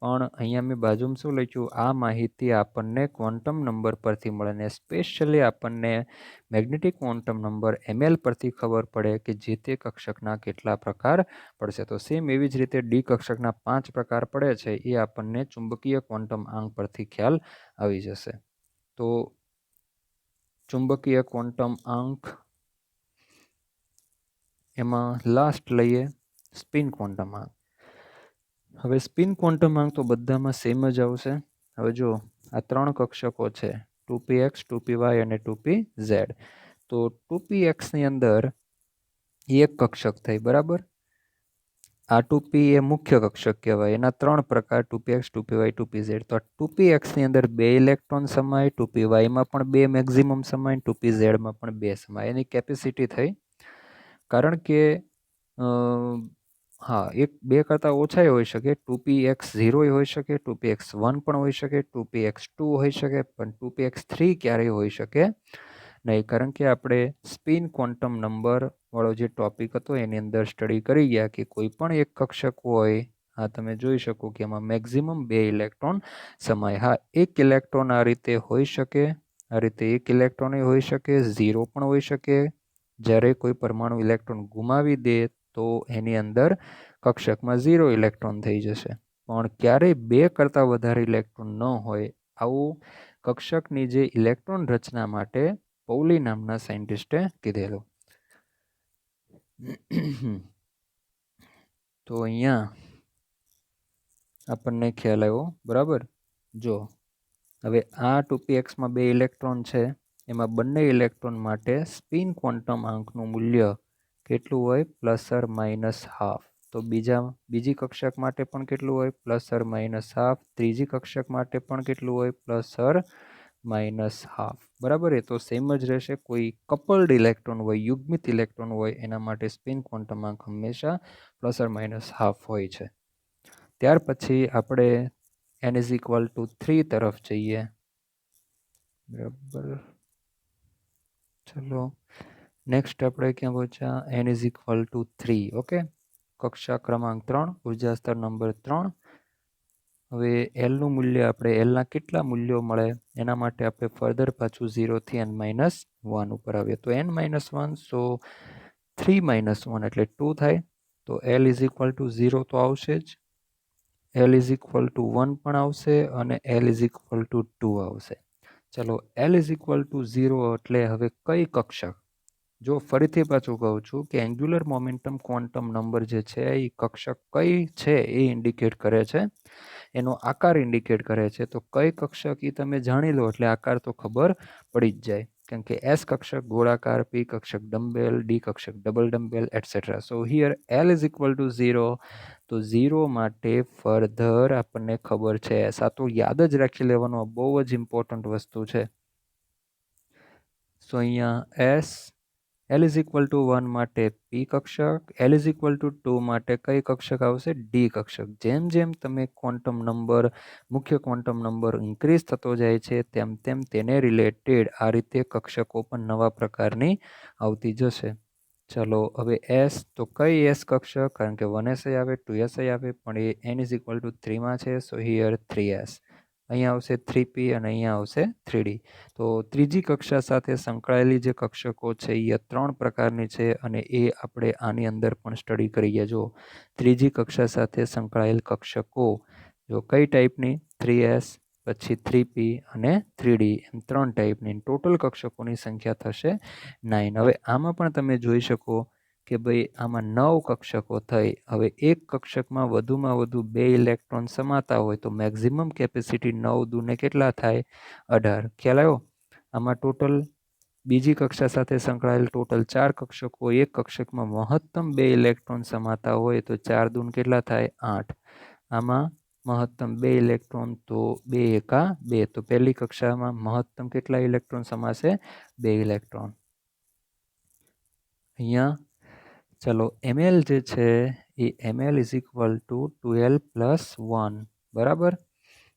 પણ અહીંયા મેં બાજુમાં શું લખ્યું? આ માહિતી આપણને ક્વોન્ટમ નંબર પરથી મળે, ને સ્પેશિયલી આપણને મેગ્નેટિક ક્વોન્ટમ નંબર ml પરથી ખબર પડે કે જે તે કક્ષકના કેટલા પ્રકાર પડશે. તો સેમ એવી જ રીતે ડી કક્ષકના 5 પ્રકાર પડે છે એ આપણને ચુંબકીય ક્વોન્ટમ આંક પરથી ખ્યાલ આવી જશે. તો ચુંબકીય ક્વોન્ટમ આંક એમાં લાસ્ટ લઈએ સ્પિન ક્વોન્ટમ આંક. હવે સ્પિન ક્વોન્ટમ આંક તો બધામાં સેમ જ આવશે. હવે જો આ 3 કક્ષકો છે, 2px, 2py અને 2pz. તો 2px ની અંદર એક કક્ષક થઈ, બરાબર. આ 2p એ મુખ્ય કક્ષક કહેવાય. એના 3 પ્રકાર 2px, 2py, 2pz. તો 2px ની અંદર 2 ઇલેક્ટ્રોન સમાય, 2py માં પણ 2 મેક્સિમમ સમાય, 2pz માં પણ 2 સમાય. એની કેપેસિટી થઈ. કારણ કે હા, 2 કરતાં ઓછા હોઈ શકે. 2px0 હોઈ શકે, 2px1 પણ હોઈ શકે, 2px2 હોઈ શકે, પણ 2px3 ક્યારેય હોઈ શકે નહીં. કારણ કે આપણે સ્પિન ક્વોન્ટમ નંબર વાળો જે ટોપિક હતો એની અંદર સ્ટડી કરી ગયા કે કોઈ પણ એક કક્ષક હોય, હા તમે જોઈ શકો કે એમાં મેક્સિમમ 2 ઇલેક્ટ્રોન સમાય. હા, 1 ઇલેક્ટ્રોન આ રીતે હોઈ શકે, આ રીતે 1 ઇલેક્ટ્રોન હોઈ શકે, 0 પણ હોઈ શકે. જ્યારે કોઈ પરમાણુ ઇલેક્ટ્રોન ગુમાવી દે તો એની અંદર કક્ષકમાં 0 ઇલેક્ટ્રોન થઈ જશે. પણ ક્યારેય 2 કરતાં વધારે ઇલેક્ટ્રોન ન હોય. આવું કક્ષકની જે ઇલેક્ટ્રોન રચના માટે પૌલી નામના સાયન્ટિસ્ટે કીધેલું. તો અહીંયા આપણને ખ્યાલ આવ્યો, બરાબર. જો હવે આ 2pxમાં 2 ઇલેક્ટ્રોન છે, એમાં બંને ઇલેક્ટ્રોન માટે સ્પિન ક્વોન્ટમ આંકનું મૂલ્ય કેટલું હોય? ±½ તો બીજી કક્ષક માટે પણ કેટલું હોય? ±½ ત્રીજી કક્ષક માટે પણ કેટલું હોય? -1/2 બરાબર. એ તો સેમ જ રહેશે. કોઈ કપલ્ડ ઇલેક્ટ્રોન હોય, યુગ્મિત ઇલેક્ટ્રોન હોય, એના માટે સ્પિન ક્વોન્ટમ આંક હંમેશા ±½ હોય છે. ત્યાર પછી આપણે n=3 તરફ જઈએ. બરાબર, ચલો નેક્સ્ટ આપણે ક્યાં પહોંચ્યા? n=3. ઓકે, કક્ષા ક્રમાંક 3, ઉર્જા સ્તર નંબર 3. હવે એલનું મૂલ્ય આપણે એલના કેટલા મૂલ્યો મળે એના માટે આપણે ફર્ધર પાછું 0 થી n-1 ઉપર આવીએ. તો n-1, સો 3 - 1 એટલે 2 થાય. તો l=0 તો આવશે જ, l=1 પણ આવશે અને l=2 આવશે. ચલો, l=0 એટલે હવે કઈ કક્ષક? જો ફરીથી પાછું કહું છું કે એન્ગ્યુલર મોમેન્ટમ ક્વોન્ટમ નંબર જે છે એ કક્ષક કઈ છે એ ઇન્ડિકેટ કરે છે, એનો આકાર ઇન્ડિકેટ કરે છે. તો કઈ કક્ષક એ તમે જાણી લો એટલે આકાર તો ખબર પડી જ જાય. કેમ કે એસ કક્ષક ગોળાકાર, પી કક્ષક ડમ્બેલ, ડી કક્ષક double dumbbell etcetera. So here l=0. તો 0 માટે ફર્ધર આપણને ખબર છે એસ. આ તો યાદ જ રાખી લેવાનું, બહુ જ ઇમ્પોર્ટન્ટ વસ્તુ છે. સો અહીંયા એસ, l=1 માટે પી કક્ષક, l=2 માટે કઈ કક્ષક આવશે? ડી કક્ષક. જેમ જેમ તમે ક્વોન્ટમ નંબર, મુખ્ય ક્વોન્ટમ નંબર ઇન્ક્રીઝ થતો જાય છે તેમ તેમ તેને રિલેટેડ આ રીતે કક્ષકો પણ નવા પ્રકારની આવતી જશે. ચલો, હવે એસ, તો કઈ એસ કક્ષક? કારણ કે 1s આવે, 2s આવે, પણ એ n=3 માં છે. સો હિયર 3s. અહીંયા આવશે 3p અને અહીંયા આવશે 3d. તો ત્રીજી કક્ષા સાથે સંકળાયેલી જે કક્ષકો છે એ 3 પ્રકારની છે અને એ આપણે આની અંદર પણ સ્ટડી કરીએ. જો ત્રીજી કક્ષા સાથે સંકળાયેલ કક્ષકો જો કઈ ટાઈપની? 3s, પછી 3p અને 3d, એમ 3 ટાઈપની. ટોટલ કક્ષકોની સંખ્યા થશે 9. હવે આમાં પણ તમે જોઈ શકો કે ભાઈ આમાં 9 કક્ષકો થઈ. હવે એક કક્ષકમાં વધુમાં વધુ 2 ઇલેક્ટ્રોન સમાતા હોય તો મેક્સિમમ કેપેસિટી 9 દુને કેટલા થાય? 18. ખ્યાલ આવ્યો? આમાં ટોટલ બીજી કક્ષા સાથે સંકળાયેલ ટોટલ 4 કક્ષકો. એક કક્ષકમાં મહત્તમ 2 ઇલેક્ટ્રોન સમાતા હોય તો 4 દુન કેટલા થાય? 8. આમાં મહત્તમ 2 ઇલેક્ટ્રોન, તો 2 એકા 2. તો પહેલી કક્ષામાં મહત્તમ કેટલા ઇલેક્ટ્રોન સમાશે? 2 ઇલેક્ટ્રોન. અહીંયા ચલો, ml જે છે એ ml=2l+1. બરાબર.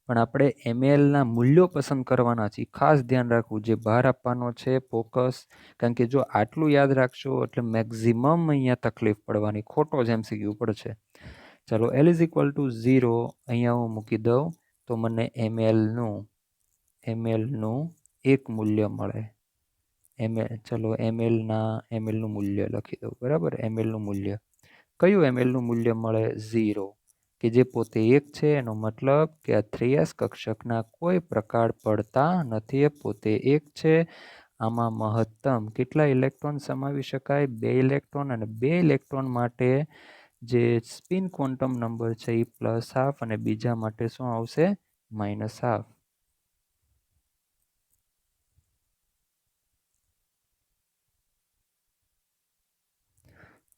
પણ આપણે mlના મૂલ્યો પસંદ કરવાના છે. ખાસ ધ્યાન રાખવું, જે ભાર આપવાનો છે, ફોકસ. કારણ કે જો આટલું યાદ રાખશો એટલે મેક્સિમમ અહીંયા તકલીફ પડવાની, ખોટો જ MCQ પડશે. ચલો, l=0 અહીંયા હું મૂકી દઉં તો મને mlનું એક મૂલ્ય મળે. ચલો, mlનું મૂલ્ય લખી દઉં. બરાબર, mlનું મૂલ્ય કયું? mlનું મૂલ્ય મળે 0, કે જે પોતે 1 છે. એનો મતલબ કે આ 3s કક્ષકના કોઈ પ્રકાર પડતા નથી, એ પોતે 1 છે. આમાં મહત્તમ કેટલા ઇલેક્ટ્રોન સમાવી શકાય? 2 ઇલેક્ટ્રોન. અને 2 ઇલેક્ટ્રોન માટે જે સ્પિન ક્વોન્ટમ નંબર છે એ +½ અને બીજા માટે શું આવશે? -½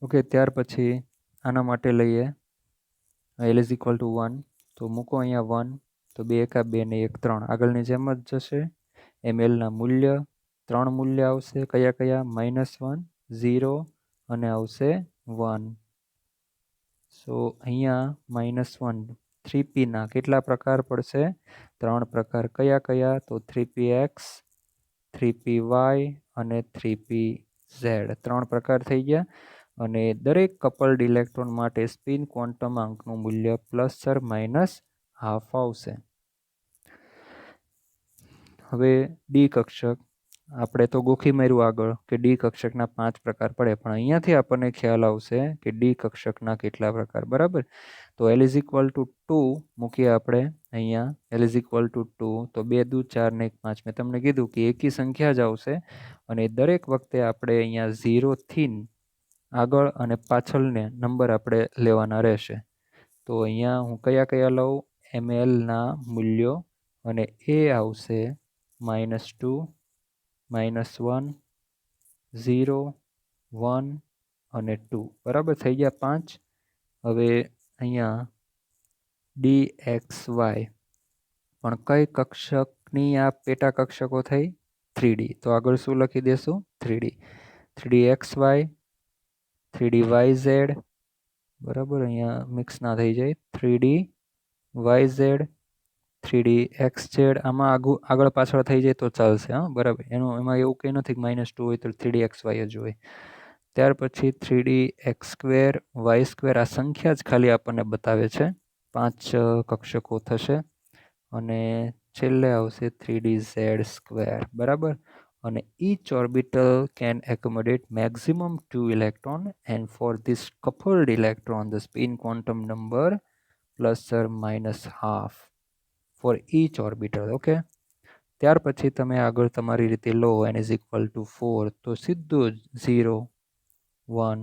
ઓકે. ત્યાર પછી આના માટે લઈએ l=1, તો મૂકો અહીંયા 1, તો 2 એકા 2 ને 1 3. આગળની જેમ જ જશે. mlના મૂલ્ય 3 મૂલ્ય આવશે. કયા કયા? -1, 0 અને આવશે 1. સો અહીંયા -1 3p ના કેટલા પ્રકાર પડશે? 3 પ્રકાર. કયા કયા? તો 3px, 3py અને 3pz. 3 પ્રકાર થઈ ગયા. અને દરેક કપલ્ડ ઇલેક્ટ્રોન માટે સ્પિન ક્વોન્ટમ આંકનું મૂલ્ય ±½ આવશે. હવે ડી કક્ષક આપણે તો ગોખી માર્યું આગળ કે ડી કક્ષકના 5 પ્રકાર પડે, પણ અહીંયાથી આપણને ખ્યાલ આવશે કે ડી કક્ષકના કેટલા પ્રકાર. બરાબર. તો l=2 મૂકીએ આપણે અહીંયા. l=2, તો 2 દુ 4 ને 1 5. મેં તમને કીધું કે એકી સંખ્યા જ આવશે અને દરેક વખતે આપણે અહીંયા 0 થી આગળ અને પાછળને નંબર આપણે લેવાના રહેશે. તો અહીંયા હું કયા કયા લઉં? mlના મૂલ્યો, અને એ આવશે -2, -1, 0, 1 અને 2. બરાબર, થઈ ગયા 5. હવે અહીંયા dxy પણ કઈ કક્ષક ની આ પેટા કક્ષકો થઈ 3D. તો આગળ શું લખી દેશું? 3D. 3DXY, 3DYZ, બરાબર, અહીંયા મિક્સ ના થઈ જાય. 3DYZ, 3DXZ, આમાં આગળ પાછળ થઈ જાય તો ચાલશે, હા બરાબર. એમાં એવું કંઈ નથી કે -2 હોય તો 3DXY જ હોય. ત્યાર પછી 3DX², Y², આ સંખ્યા જ ખાલી આપણને બતાવે છે. 5 કક્ષકો થશે. અને છેલ્લે આવશે 3DZ², બરાબર. અને each orbital can accommodate maximum 2 electron, and for this coupled electron the spin quantum number ±½ for each orbital. Okay, ત્યાર પછી તમે આગળ તમારી રીતે લો n is equal to 4 તો સીધું જ 0, 1,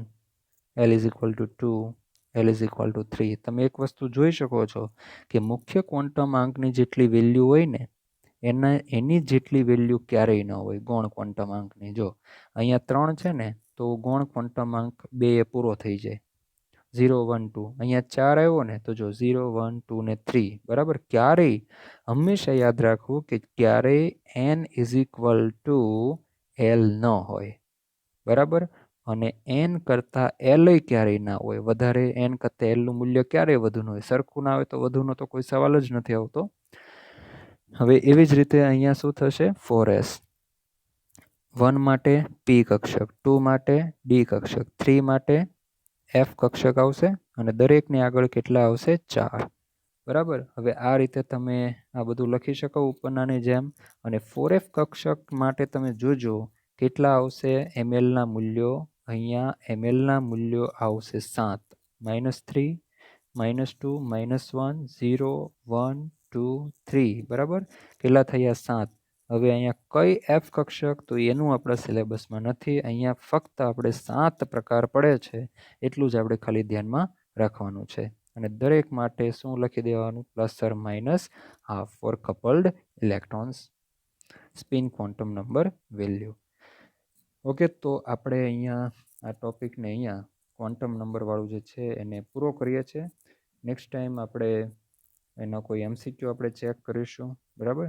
l is equal to 2, l is equal to 3. તમે એક વસ્તુ જોઈ શકો છો કે મુખ્ય ક્વોન્ટમ આંકની જેટલી વેલ્યુ હોય ને એની જેટલી વેલ્યુ ક્યારેય ન હોય ગૌણ ક્વોન્ટમ આંકની. જો અહીંયા 3 છે ને તો ગૌણ ક્વોન્ટમ આંક 2 એ પૂરો થઈ જાય. 0, 1, 2. અહીંયા 4 આવ્યો ને તો જો 0, 1, 2 ને 3, બરાબર. ક્યારેય હંમેશા યાદ રાખવું કે ક્યારેય n is equal two l ન હોય, બરાબર. અને n કરતાં l ક્યારેય ના હોય વધારે. n કરતાં l નું મૂલ્ય ક્યારેય વધુ ન હોય. સરખું ના હોય તો વધુનો તો કોઈ સવાલ જ નથી આવતો. હવે એવી જ રીતે અહીંયા શું થશે? 4s. 1 માટે p કક્ષક, 2 માટે d કક્ષક, 3 માટે f કક્ષક આવશે અને દરેકની આગળ કેટલા આવશે? 4, બરાબર. હવે આ રીતે તમે આ બધું લખી શકો ઉપરનાની જેમ. અને 4f કક્ષક માટે તમે જોજો કેટલા આવશે ml ના મૂલ્યો. અહીંયા ml ના મૂલ્યો આવશે 7, -3, -2, -1, 0, 1, 2, 3, બરાબર. કેટલા થયા? 7. હવે અહીંયા કઈ f કક્ષક? તો એનું આપણા સિલેબસમાં નથી. અહીંયા ફક્ત આપણે 7 પ્રકાર પડે છે એટલું જ આપણે ખાલી ધ્યાનમાં રાખવાનું છે. અને દરેક માટે શું લખી દેવાનું? ±½ for coupled electrons spin quantum number value. Okay, તો આપણે અહીંયા આ ટોપિકને અહીંયા ક્વોન્ટમ નંબરવાળું જે છે એને પૂરો કરીએ છીએ. નેક્સ્ટ ટાઈમ આપણે એનો કોઈ MCQ આપણે ચેક કરીશું, બરાબર.